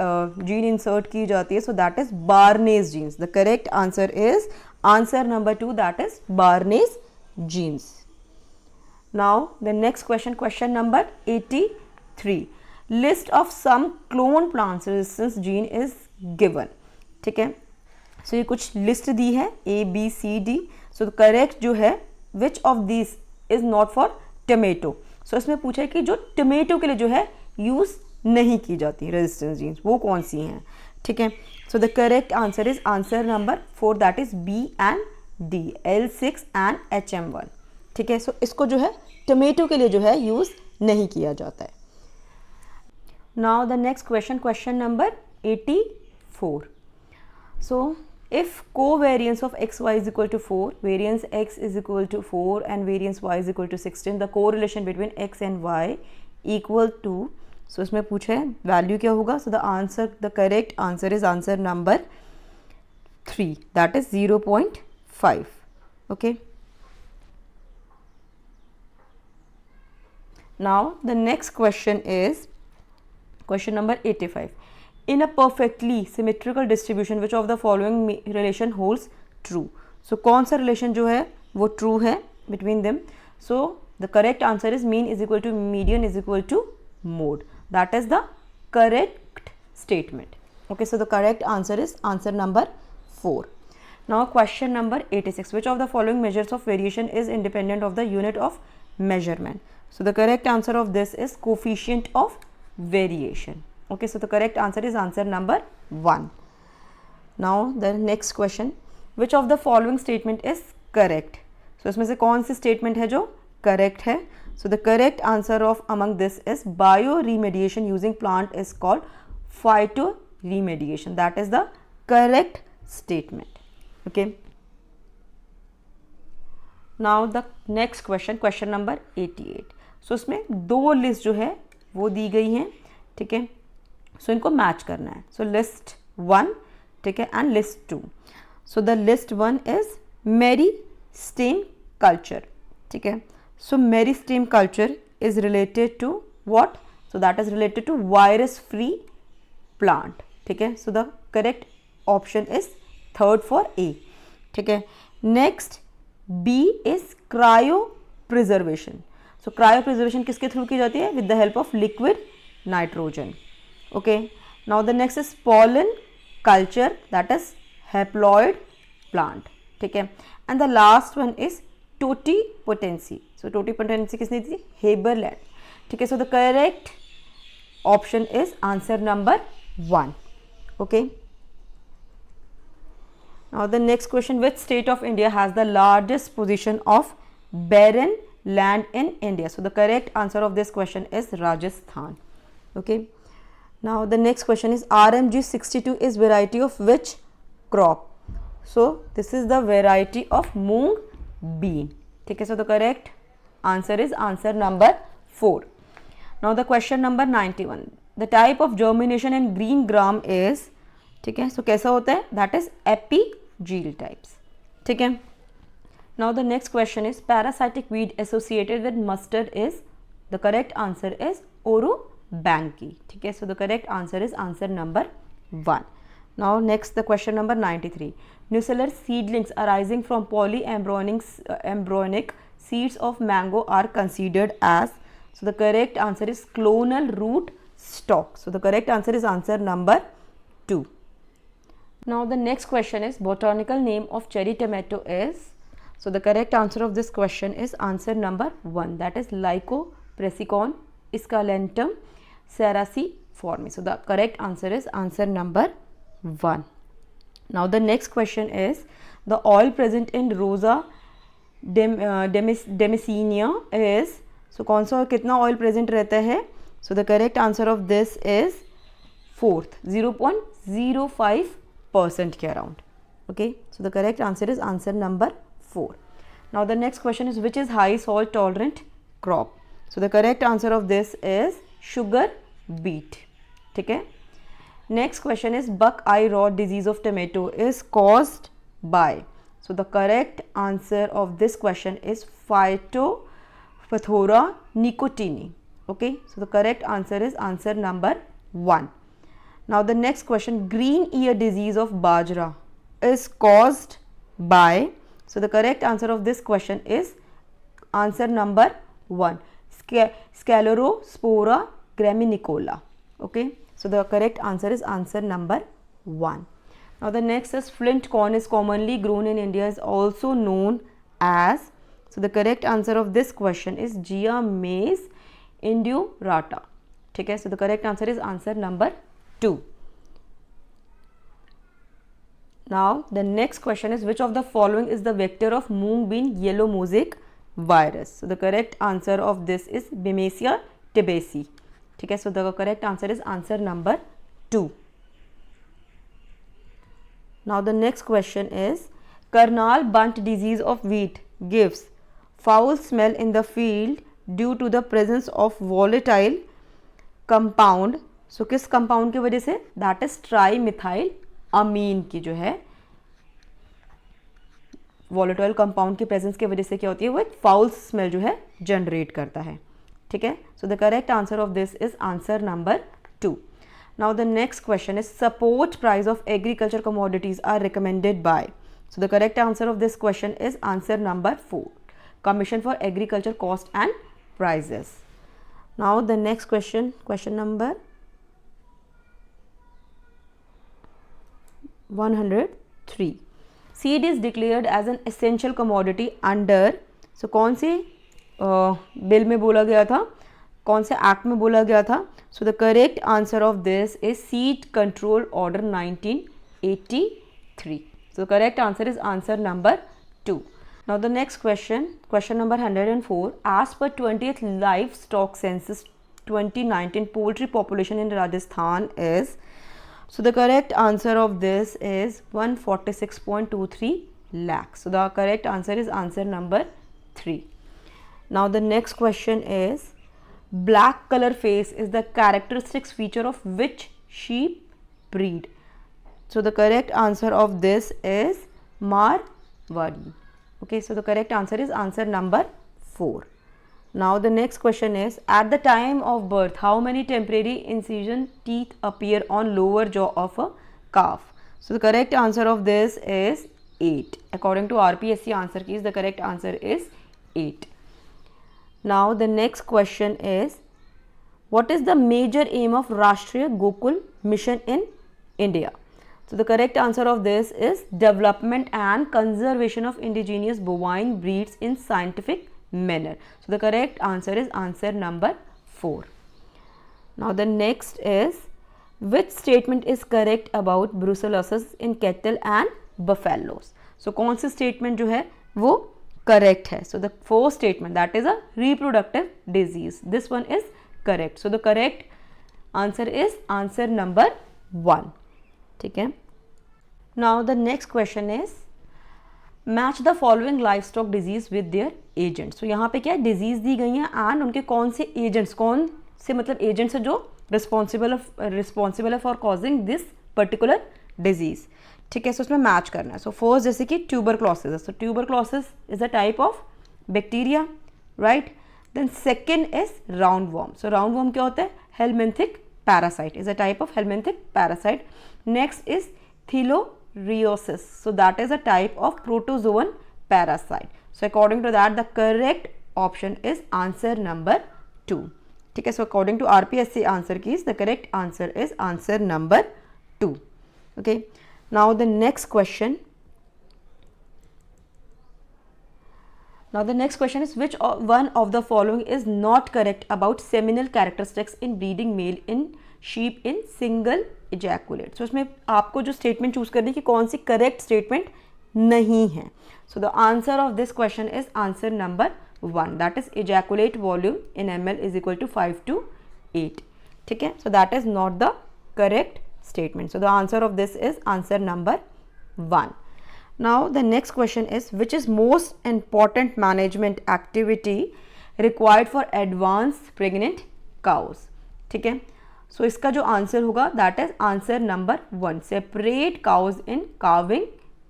gene insert की जाती है? So that is Barnase genes. The correct answer is answer number 2, that is Barnase genes. Now the next question, question number 83. List of some clone plants resistance gene is given. ठीक है, सो ये कुछ list दी है A B C D. So correct जो है which of this is not for tomato. So इसमें पूछा है कि जो टमेटो के लिए जो है यूज नहीं की जाती रेजिस्टेंस जीन्स वो कौन सी हैं. ठीक है, so the correct answer is answer number 4, that is B and D, L6 and HM1. ठीक है, सो इसको जो है टमेटो के लिए जो है यूज नहीं किया जाता है. Now the next question, question number 84. So if covariance of xy is equal to 4, variance x is equal to 4 and variance y is equal to 16, the correlation between x and y equal to, so इसमें पूछा है value क्या होगा? so the correct answer is answer number 3, that is 0.5. okay, now the next question is question number 85. In a perfectly symmetrical distribution which of the following relation holds true? so कौन सा relation जो है वो true है between them? so the correct answer is mean is equal to median is equal to mode, that is the correct statement. Okay, so the correct answer is answer number 4. Now question number 86. Which of the following measures of variation is independent of the unit of measurement? So the correct answer of this is coefficient of variation. Okay, so the correct answer is answer number 1. Now the next question. Which of the following statement is correct? So इसमें से कौन सी statement है जो correct है? So the correct answer of among this is bioremediation using plant is called phytoremediation. That is the correct statement. Okay. Now the next question, question number 88. So इसमें दो list जो है वो दी गई हैं, ठीक है. सो इनको मैच करना है. सो लिस्ट 1, ठीक है, and list 2. So the list 1 is meristem culture, ठीक है. So meristem culture is related to what? So that is related to virus free plant, ठीक है. So the correct option is third for A, ठीक है. Next B is cryopreservation. So cryopreservation किसके through की जाती है? With the help of liquid nitrogen. Okay, now the next is pollen culture, that is haploid plant, ठीक है. And the last one is totipotency. So totipotency किसने दी? Haberlandt, ठीक है. So the correct option is answer number 1. Okay. Now the next question, which state of India has the largest position of barren land in India? So the correct answer of this question is Rajasthan. Okay. Now the next question is RMG 62 is variety of which crop? So this is the variety of moong bean. Okay, so the correct answer is answer number 4. Now the question number 91. The type of germination in green gram is, ठीक है. सो कैसा होता है? That is एपीजील types, ठीक है. Now the next question is parasitic weed associated with mustard is, the correct answer is orobanche, ठीक है. So the correct answer is answer number 1. Now next the question number 93. Nucellar seedlings arising from embryonic seeds of mango are considered as, so the correct answer is clonal root stock. So the correct answer is answer number 2. Now the next question is botanical name of cherry tomato is, so the correct answer of this question is answer number 1, that is Lycopersicon esculentum cerasiformis. So the correct answer is answer number 1. Now the next question is the oil present in Rosa damascenia is, so कौन सा कितना oil present रहता है? So the correct answer of this is 4th, 0.05% के around. Okay, so the correct answer is answer number 4. Now the next question is which is high salt tolerant crop? So the correct answer of this is sugar beet, ठीक है. Next question is buckeye rot disease of tomato is caused by, so the correct answer of this question is Phytophthora nicotini. Okay, so the correct answer is answer number 1. Now the next question, green ear disease of bajra is caused by, so the correct answer of this question is answer number 1, Sclerospora graminicola. Okay, so the correct answer is answer number 1. Now the next is flint corn is commonly grown in India is also known as, so the correct answer of this question is Gia maize indurata, ठीक है. So the correct answer is answer number 2. Now the next question is which of the following is the vector of moong bean yellow mosaic virus? So the correct answer of this is Bemisia tibesi, ठीक है. So the correct answer is answer number 2. Now the next question is Karnal bunt disease of wheat gives foul smell in the field due to the presence of volatile compound. So किस compound की वजह से? That is trimethyl अमीन की जो है volatile compound की presence की वजह से क्या होती है? वो एक फाउल स्मेल जो है जनरेट करता है, ठीक है. So the correct answer of this is answer number 2. Now the next question is support price of agriculture commodities are recommended by. So the correct answer of this question is answer number 4, Commission for Agriculture Cost and Prices. Now the next question, question number 103. Seed is declared as an essential commodity under, so कौन से bill में बोला गया था, कौन से act में बोला गया था? So the correct answer of this is seed control order 1983. So the correct answer is answer number 2. Now the next question number 104. As per 20th livestock census 2019, poultry population in Rajasthan is, so the correct answer of this is 146.23 lakhs. So the correct answer is answer number 3. Now the next question is, black color face is the characteristic feature of which sheep breed? So the correct answer of this is Marwari. Okay, so the correct answer is answer number 4. Now the next question is, at the time of birth, how many temporary incision teeth appear on lower jaw of a calf? So the correct answer of this is 8. According to RPSC answer keys, the correct answer is 8. Now the next question is, what is the major aim of Rashtriya Gokul Mission in India? So the correct answer of this is development and conservation of indigenous bovine breeds in scientific manner. So the correct answer is answer number 4. Now the next is, which statement is correct about brucellosis in cattle and buffaloes? So कौन सी statement जो है वो correct है? So the first statement, that is a reproductive disease. This one is correct. So the correct answer is answer number 1. ठीक है. Now the next question is, match the following livestock disease with their agents. So यहाँ पे क्या है, disease दी गई है and उनके कौन से agents, कौन से मतलब agents है जो responsible है for causing this particular disease. ठीक है, so उसमें match करना है. So first जैसे कि tuberculosis है. So tuberculosis is a type of bacteria, right? Then second is roundworm. So roundworm क्या होता है? Helminthic parasite is a type of helminthic parasite. Next is theileriosis. So that is a type of protozoan parasite. So according to that, the correct option is answer number 2. ठीक है, so according to RPSC answer keys, the correct answer is answer number 2. Okay, now the next question. Now the next question is, which one of the following is not correct about seminal characteristics in breeding male in sheep in single ejaculate? So इसमें आपको जो statement choose करनी है कि कौन सी correct statement नहीं है. So the answer of this question is answer number 1, that is ejaculate volume in ml is equal to 5 to 8. ठीक है, so that is not the correct statement. So the answer of this is answer number 1. Now the next question is, which is most important management activity required for advanced pregnant cows? ठीक है, so इसका जो answer होगा that is answer number 1, separate cows in calving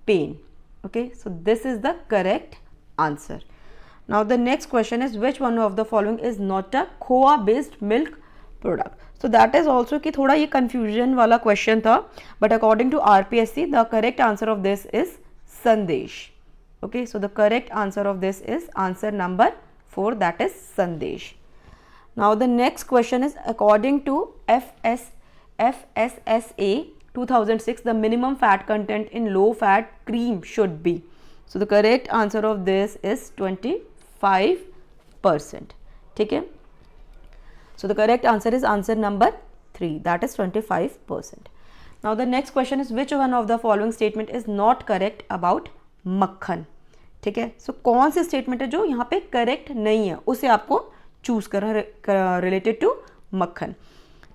pain. Okay, so this is the correct answer. Now the next question is, which one of the following is not a khoa based milk product? So that is also कि थोड़ा ये confusion वाला question था, but according to RPSC the correct answer of this is Sandesh. Okay, so the correct answer of this is answer number 4, that is Sandesh. Now the next question is, according to FSSA 2006, the minimum fat content in low fat cream should be. So the correct answer of this is 25%. ठीक है, so the correct answer is answer number 3, that is 25%. Now the next question is, which one of the following statement is not correct about मक्खन? ठीक है, so कौन सी statement है जो यहाँ पे correct नहीं है, उसे आपको choose करना related to मक्खन.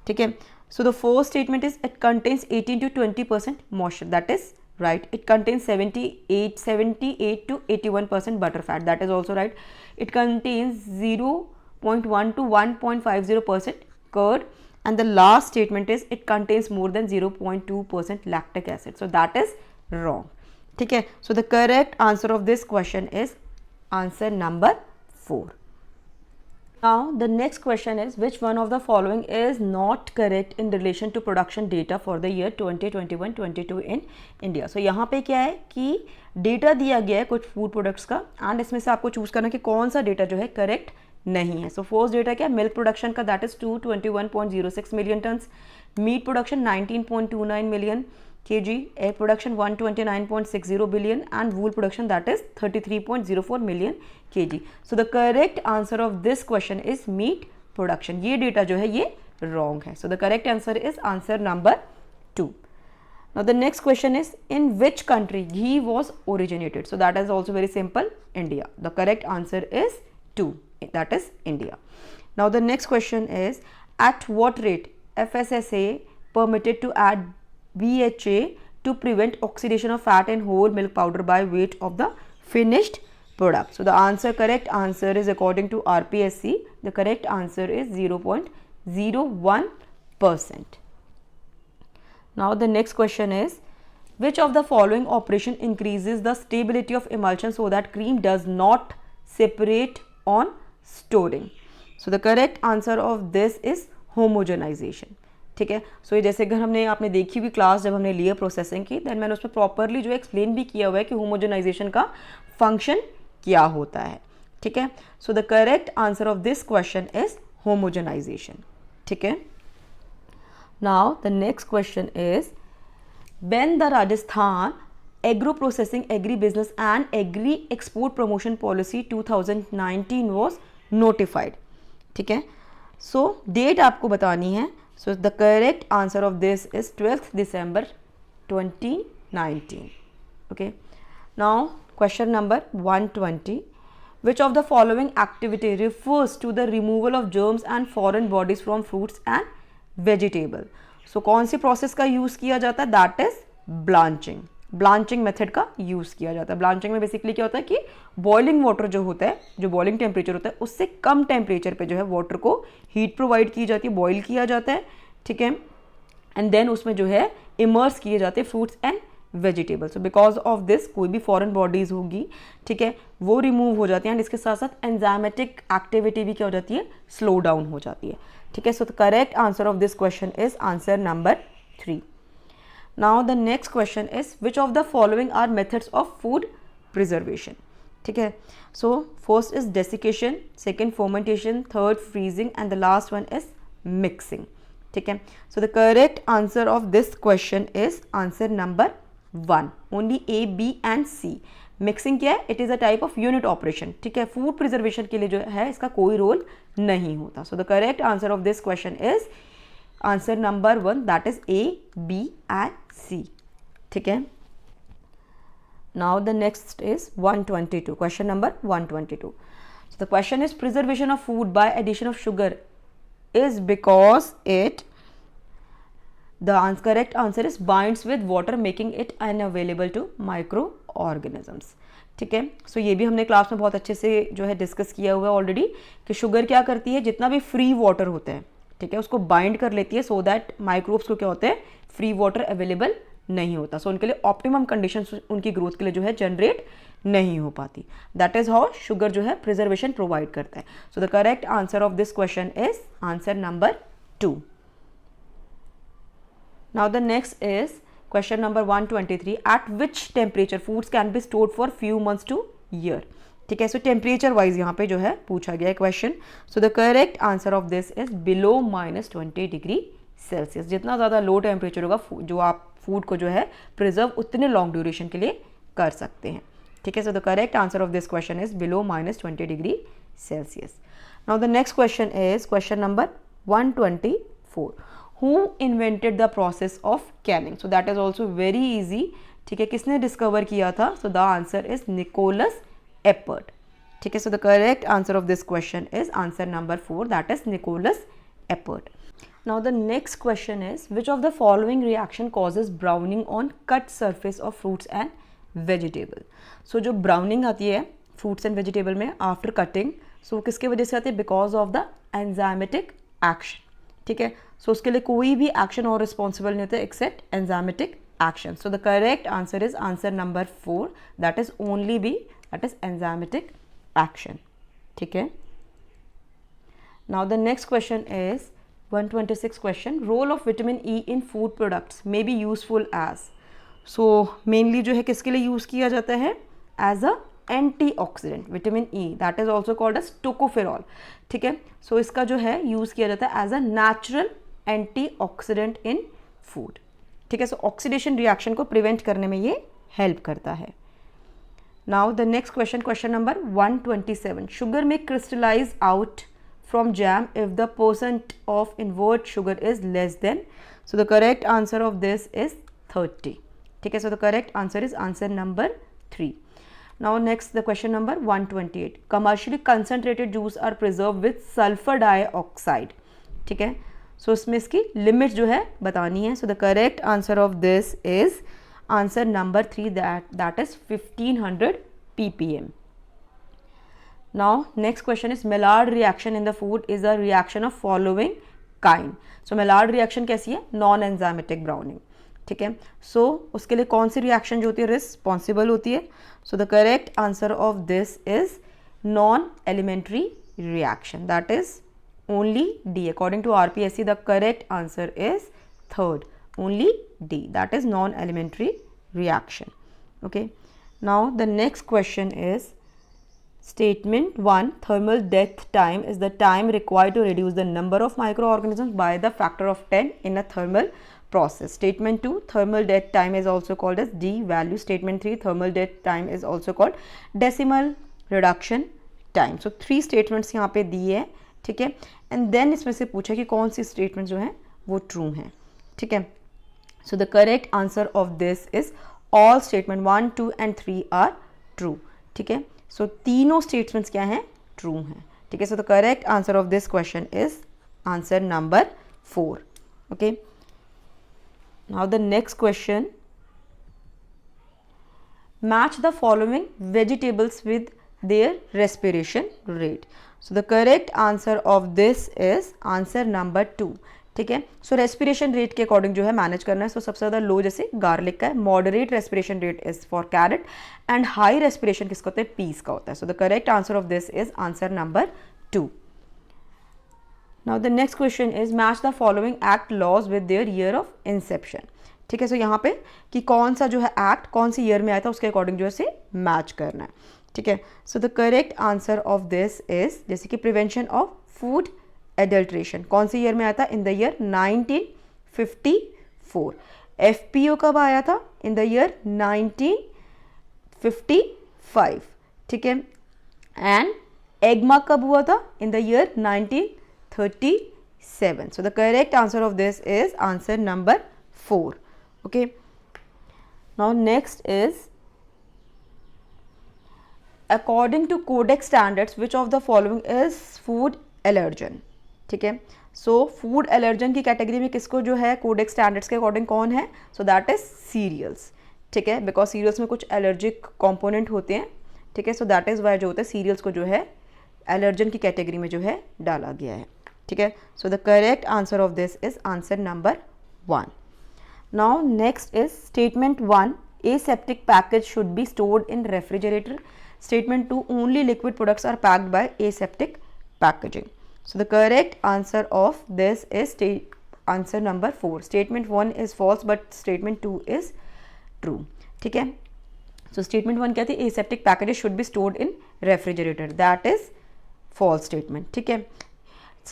ठीक है, so the first statement is, it contains 18 to 20% moisture, that is right. It contains 78 to 81% butter fat, that is also right. It contains 0.1 to 1.50% curd, and the last statement is, it contains more than 0.2% lactic acid, so that is wrong. ठीक है, so the correct answer of this question is answer number 4. Now the next question is, which one of the following is not correct in relation to production data for the year 2021-22 in India? So यहाँ पे क्या है कि data दिया गया है कुछ food products का, एंड इसमें से आपको चूज करना कि कौन सा डेटा जो है करेक्ट नहीं है. सो फर्स्ट डेटा क्या है, मिल्क प्रोडक्शन का, that is 221.06 million turns, meat production 19.29 million, kg, egg production 129.60 billion and wool production that is 33.04 million kg. So the correct answer of this question is meat production. ये data जो है ये wrong है. So the correct answer is answer number 2. Now the next question is, in which country ghee was originated? So that is also very simple, India. The correct answer is 2, that is India. Now the next question is, at what rate FSSA permitted to add BHA to prevent oxidation of fat in whole milk powder by weight of the finished product? So the correct answer is, according to RPSC, the correct answer is 0.01%. Now the next question is, which of the following operation increases the stability of emulsion so that cream does not separate on storing? So the correct answer of this is homogenization. ठीक है. सो ये जैसे अगर आपने देखी हुई class जब हमने लिया प्रोसेसिंग की, देन मैंने उसमें प्रॉपरली जो एक्सप्लेन भी किया हुआ है कि होमोजेनाइजेशन का फंक्शन क्या होता है. ठीक है. So the correct answer of this question is homogenization. ठीक है. Now the next question is, when the Rajasthan Agro Processing Agri Business and Agri Export Promotion Policy 2019 was notified. ठीक है. सो डेट आपको बतानी है. So the correct answer of this is 12th December 2019. Okay. Now question number 120. Which of the following activity refers to the removal of germs and foreign bodies from fruits and vegetable? So कौन सी process का use किया जाता है? That is blanching. Blanching method का use किया जाता है. Blanching में बेसिकली क्या होता है कि बॉइलिंग वाटर जो होता है, जो बॉइलिंग टेम्परेचर होता है, उससे कम टेम्परेचर पे जो है वाटर को हीट प्रोवाइड की जाती है, बॉइल किया जाता है. ठीक है. एंड देन उसमें जो है इमर्स किए जाते हैं fruits and vegetables. So because of this कोई भी फॉरेन बॉडीज होगी, ठीक है, वो रिमूव हो जाती हैं एंड इसके साथ साथ एंजाइमेटिक एक्टिविटी भी क्या हो जाती है? स्लो डाउन हो जाती है. ठीक है. So the correct answer of this question is answer number 3. Now the next question is, which of the following are methods of food preservation? ठीक है. So first is desiccation, second fermentation, third freezing and the last one is mixing. ठीक है. So the correct answer of this question is answer number 1. Only A, B and C. Mixing क्या है? It is a type of unit operation. ठीक है. Food preservation के लिए जो है इसका कोई रोल नहीं होता. So the correct answer of this question is answer number 1, that is A, B and C. ठीक है. Now the next is 122. Question number 122. So the question is, preservation of food by addition of sugar is because it, the correct answer is, binds with water making it unavailable to microorganisms. ठीक है. सो ये भी हमने class में बहुत अच्छे से जो है डिस्कस किया हुआ है ऑलरेडी कि शुगर क्या करती है, जितना भी फ्री वाटर होता है, ठीक है, उसको बाइंड कर लेती है सो दैट माइक्रोब्स को क्या होता है, फ्री वाटर अवेलेबल नहीं होता. सो उनके लिए ऑप्टिमम कंडीशंस उनकी ग्रोथ के लिए जो है जनरेट नहीं हो पाती. दैट इज हाउ शुगर जो है प्रिजर्वेशन प्रोवाइड करता है. So the correct answer of this question is answer number 2. Now the next is question number 123. Eight which temperature foods can be stored for few months two year? ठीक है. सो temperature wise यहाँ पे जो है पूछा गया है question. So the correct answer of this is below -20 degree Celsius. जितना ज़्यादा लो टेम्परेचर होगा जो आप फूड को जो है प्रिजर्व उतने लॉन्ग ड्यूरेशन के लिए कर सकते हैं. ठीक है. So the correct answer of this question is below -20 degree Celsius. Now the next question is question number 124. Who invented the process of canning? So that is also very easy. ठीक है. किसने डिस्कवर किया था? So the answer is Nicholas Appert. ठीक है. So the correct answer of this question is answer number 4, that is Nicholas Appert. Now the next question is, which of the following reaction causes browning on cut surface of fruits and vegetable? So जो browning आती है fruits and vegetable में after cutting, so किसके वजह से आती है? Because of the enzymatic action. ठीक है. So उसके लिए कोई भी action और responsible नहीं होता except enzymatic action. So the correct answer is answer number 4, that is only B, that is enzymatic action. ठीक है. Now the next question is 126 question. Role of vitamin E in food products may be useful as. So mainly जो है किसके लिए use किया जाता है? As a antioxidant. Vitamin E that is also called as tocopherol. ठीक है. So इसका जो है यूज़ किया जाता है as a natural antioxidant in food. ठीक है। सो ऑक्सीडेशन रिएक्शन को प्रिवेंट करने में ये हेल्प करता है। Now the next question, question number 127, sugar में crystallize out from jam if the percent of invert sugar is less than, so the correct answer of this is 30, ठीक है। so the correct answer is answer number 3. now next the question number 128, commercially concentrated juice are preserved with sulfur dioxide, ठीक है। so इसमें इसकी limit जो है बतानी है। so the correct answer of this is answer number 3, that is 1500 ppm. Now next question is Maillard reaction in the food is a reaction of following kind. So Maillard reaction कैसी है? Non enzymatic browning, ठीक है। so उसके लिए कौन सी reaction जो होती है रिस्पॉन्सिबल होती है? so the correct answer of this is non elementary reaction, that is only D. according to RPSC the correct answer is third, only D, that is non elementary reaction. okay, now the next question is Statement 1, thermal death time is the time required to reduce the number of microorganisms by the factor of 10 in a thermal process. Statement 2, thermal death time is also called as D value. Statement 3, thermal death time is also called decimal reduction time. So 3 statements यहाँ पे दिए हैं, ठीक है। and then इसमें से पूछा कि कौन सी statement जो है वो true है, ठीक है। so the correct answer of this is all statement 1, 2 and 3 are true, ठीक है। so तीनों statements क्या हैं? true हैं, ठीक है। so the correct answer of this question is answer number 4. okay, now the next question, match the following vegetables with their respiration rate. so the correct answer of this is answer number 2, ठीक है। सो respiration rate के according जो है manage करना है। सो सबसे ज़्यादा लो जैसे गार्लिक का है, moderate respiration rate is for carrot and high respiration किसका होता है? पीस का होता है। So the correct answer of this is answer number 2. Now the next question is match the following act laws with their year of inception, ठीक है। सो यहाँ पे कि कौन सा जो है एक्ट कौन सी ईयर में आया था उसके अकॉर्डिंग जो है इसे मैच करना है, ठीक है। So the correct answer of this is जैसे कि प्रिवेंशन ऑफ फूड एडल्ट्रेशन कौन सी ईयर में आया था? In the year 1954. FPO कब आया था? इन द ईयर 1955, ठीक है। एंड एग्मा कब हुआ था? In the year 1937. So the correct answer of this is answer number 4. Okay, now next is according to codex standards which of the following is food allergen, ठीक है। So food allergen की category में किसको जो है codex standards के according कौन है? सो दैट इज सीरियल्स, ठीक है, बिकॉज सीरियल्स में कुछ एलर्जिक कंपोनेंट होते हैं, ठीक है। सो दैट इज वाई जो होता है सीरियल्स को जो है एलर्जन की कैटेगरी में जो है डाला गया है, ठीक है। So the correct answer of this is answer number 1. Now next is statement 1, aseptic package should be stored in refrigerator. Statement 2, only liquid products are packed by aseptic packaging. So the correct answer of this is answer number 4. Statement 1 is false but statement 2 is true, ठीक है। So statement 1 क्या थी? aseptic packages should be stored in refrigerator, that is false statement, ठीक है।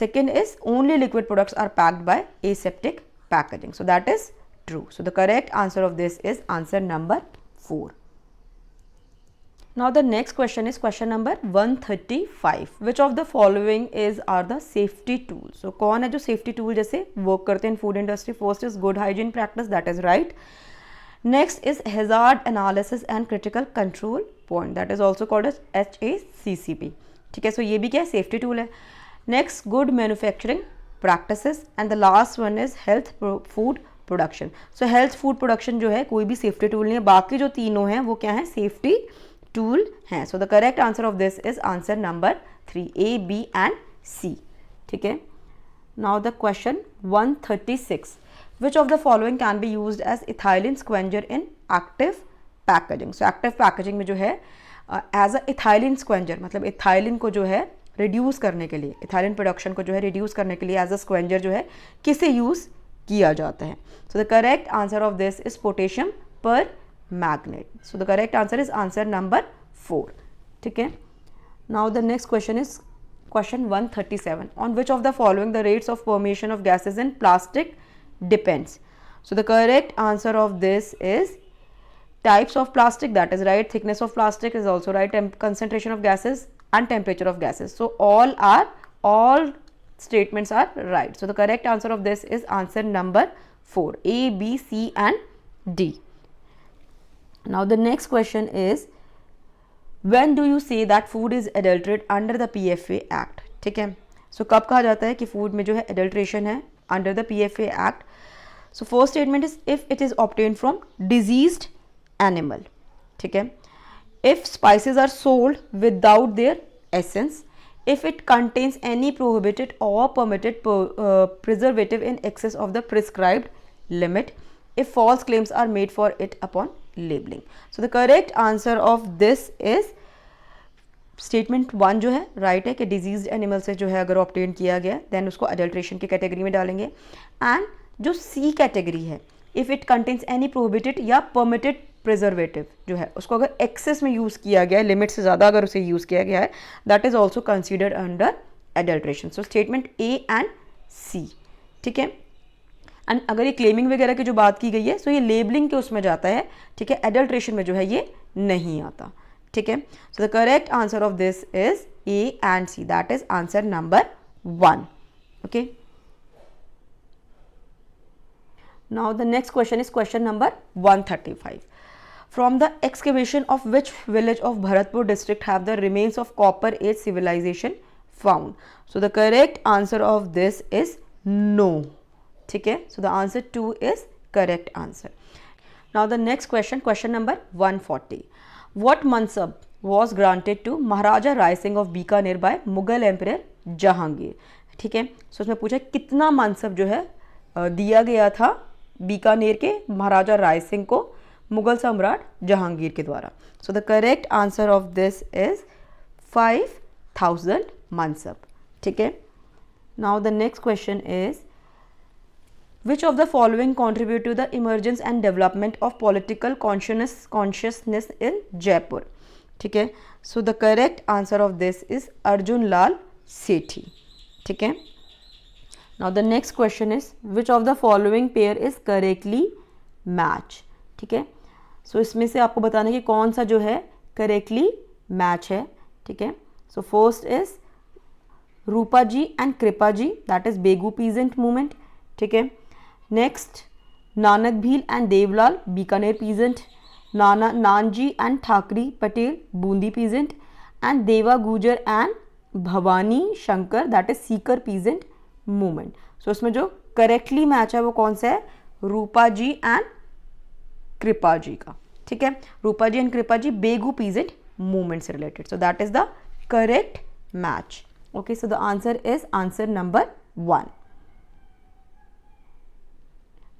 Second is only liquid products are packed by aseptic packaging, so that is true. So the correct answer of this is answer number 4. Now the next question is question number 135. Which of the following are the safety tools? So कौन है जो safety tool जैसे work करते हैं food industry? First is good hygiene practice, that is right. Next is hazard analysis and critical control point, that is also called as HACCP, ठीक है। सो ये भी क्या है? safety tool है. Next, good manufacturing practices and the last one is health food production. So health food production जो है कोई भी safety tool नहीं है, बाकी जो तीनों हैं वो क्या है? safety tool हैं. So the correct answer of this is answer number 3, A, B and C, ठीक है। Now the question 136, which of the following can be used as ethylene squenger in active packaging? So active packaging में जो है as a ethylene squenger मतलब ethylene को जो है reduce करने के लिए, ethylene production को जो है reduce करने के लिए as a squenger जो है किसे use किया जाता है? So the correct answer of this is potassium permanganate. So the correct answer is answer number 4, ठीक है। Now the next question is question 137. On which of the following the rates of permeation of gases in plastic depends? So the correct answer of this is types of plastic, that is right. Thickness of plastic is also right. Concentration of gases and temperature of gases. So all statements are right. So the correct answer of this is answer number 4, A, B, C and D. Now the next question is, when do you say that food is adulterated under the PFA Act? ठीक है, so कब कहा जाता है कि food में जो है adulteration है under the PFA Act? So first statement is if it is obtained from diseased animal, ठीक है, if spices are sold without their essence, if it contains any prohibited or permitted preservative in excess of the prescribed limit, if false claims are made for it upon labeling. So the correct answer of this is statement 1 जो है right है कि diseased animal से जो है अगर obtain किया गया then उसको adulteration की category में डालेंगे. And जो C category है, if it contains any prohibited या permitted preservative जो है उसको अगर excess में यूज़ किया गया है, लिमिट से ज़्यादा अगर उसे यूज़ किया गया है, that is also considered under adulteration. So statement A and C, ठीक है. एंड अगर ये क्लेमिंग वगैरह की जो बात की गई है, सो ये लेबलिंग के उसमें जाता है, ठीक है, एडल्ट्रेशन में जो है ये नहीं आता, ठीक है. So the correct answer of this is A and C, that is answer number 1. Okay, now the next question is question number 135. From the excavation of which village of Bharatpur district have the remains of Copper Age civilization found? So the correct answer of this is no. ठीक है, so the answer 2 is correct answer. Now the next question, question number 140. What mansab was granted to Maharaja Rai Singh of Bikaner by Mughal Emperor Jahangir? ठीक है, so उसमें पूछा कितना mansab जो है दिया गया था बीकानेर के महाराजा राय सिंह को मुगल सम्राट जहांगीर के द्वारा. So the correct answer of this is 5000 mansab. ठीक है. Now the next question is, which of the following contribute to the emergence and development of political consciousness in Jaipur? ठीक है, so the correct answer of this is Arjun Lal Sethi. ठीक है. Now the next question is, which of the following pair is correctly match? ठीक है, so इसमें से आपको बताना है कि कौन सा जो है correctly match है. ठीक है, so first is Rupa ji and Kripa ji, that is Begu peasant movement. ठीक है. Next Nanak Bhil and Devlal Bikaner peasant, Nanji and Thakri Patel Bundi peasant, and Deva Gujar and Bhawani Shankar, that is Sikar peasant movement. So इसमें जो करेक्टली मैच है वो कौन सा है? रूपा जी एंड कृपा जी का. ठीक है, रूपा ji and Kripa ji Begu peasant movement से related. So that is the correct match. Okay, so the answer is answer number 1.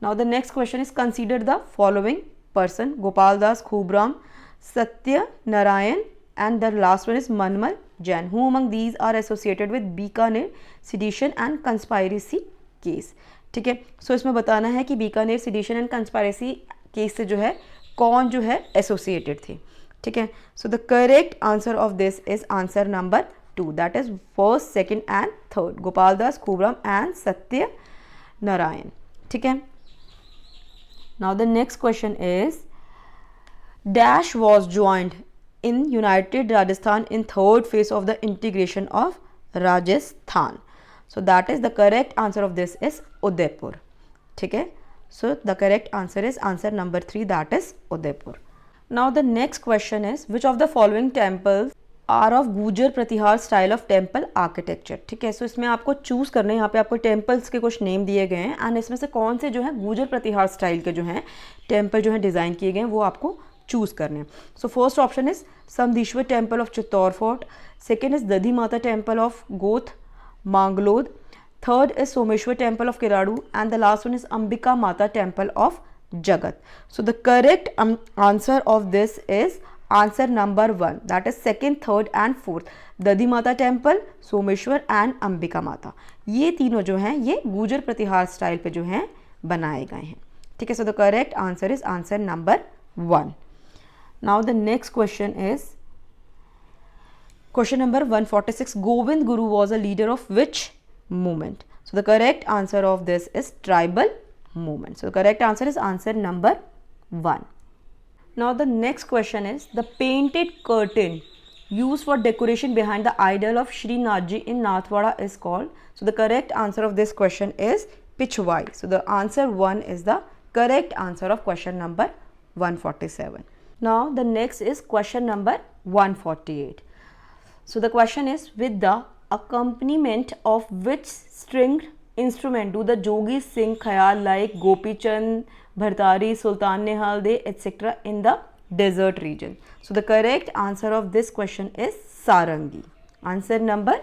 Now the next question is, consider the following person: Gopal Das, Khubram, Satya Narayan, and the last one is Manmal Jain. Who among these are associated with Bikaner sedition and conspiracy case? ठीक है, सो इसमें बताना है कि Bikaner sedition and conspiracy case से जो है कौन जो है एसोसिएटेड थे. ठीक है, so the correct answer of this is answer number 2, that is first, second and third, Gopal Das, Khubram and Satya Narayan. ठीक है. Now the next question is, Dash was joined in United Rajasthan in third phase of the integration of Rajasthan. So that is the correct answer of this is Udaipur. ठीक है, so the correct answer is answer number 3, that is Udaipur. Now the next question is, which of the following temples are of Gurjar Pratihara style of temple architecture. ठीक है, सो इसमें आपको choose करना है, यहाँ पे आपको टेम्पल्स के कुछ नेम दिए गए हैं एंड इसमें से कौन से जो है गुजर प्रतिहार स्टाइल के जो हैं टेम्पल जो है डिज़ाइन किए गए हैं वो आपको चूज़ करने हैं. So first option is Samdishwar temple of Chittor fort, second is Dadhi Mata temple of Goth Manglod, third is Someshwar temple of Kiradu and the last one is Ambika Mata temple of Jagat. So the correct answer of this is answer number 1, that is second, third and fourth, Dadhi Mata temple, Someshwar and Ambika माता. ये तीनों जो हैं ये गुजर Pratihara style पे जो हैं बनाए गए हैं. ठीक है, so the correct answer is answer number 1. Now the next question is question number 146. Govind Guru was a leader of which movement? So the correct answer of this is tribal movement. So the correct answer is answer number 1. Now the next question is, the painted curtain used for decoration behind the idol of Srinathji in Nathwada is called. So the correct answer of this question is Pichwai. So the answer 1 is the correct answer of question number 147. Now the next is question number 148. So the question is, with the accompaniment of which stringed instrument do the Jogis sing Khayal like Gopi Chand, Bhartari, Sultan Nihal De, etc. in the desert region? So the correct answer of this question is Sarangi. Answer number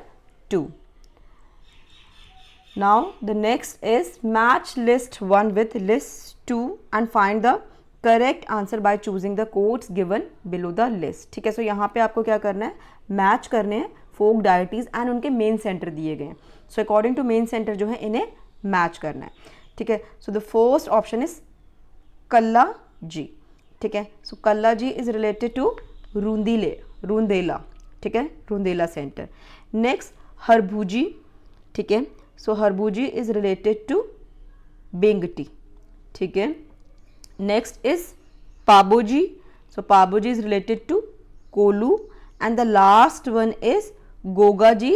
2. Now the next is, match list 1 with list 2 and find the correct answer by choosing the codes given below the list. ठीक है, सो यहाँ पे आपको क्या करना है, match करने हैं फोक डायटीज़ एंड उनके मेन सेंटर दिए गए हैं. So according to main center जो है इन्हें मैच करना है. ठीक है, so the first option is Kalla ji. ठीक है, so Kalla ji is related to Rundela. ठीक है, रूंदेला सेंटर. नेक्स्ट हरभूजी. ठीक है, so Harbhuji is related to Bengti. ठीक है, next is Paboji. So Paboji is related to Kolu, and the last one is Gogaji,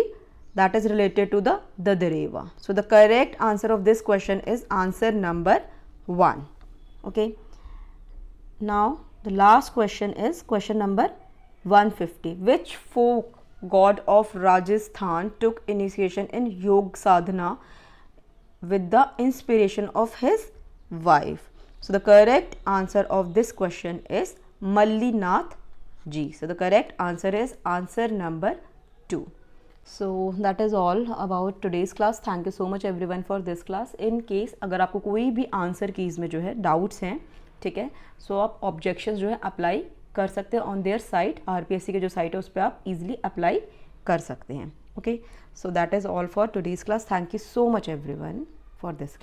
that is related to the Dadareva. So the correct answer of this question is answer number 1. Okay, now the last question is question number 150. Which folk god of Rajasthan took initiation in Yog Sadhana with the inspiration of his wife? So the correct answer of this question is Mallinath ji. So the correct answer is answer number 2. So that is all about today's class. Thank you so much everyone for this class. In case अगर आपको कोई भी answer keys में जो है doubts हैं, ठीक है, सो आप ऑब्जेक्शंस जो है अप्लाई कर सकते हैं ऑन देयर साइट. RPSC के जो साइट है उस पर आप इजीली अप्लाई कर सकते हैं. Okay, so that is all for today's class. Thank you so much everyone for this.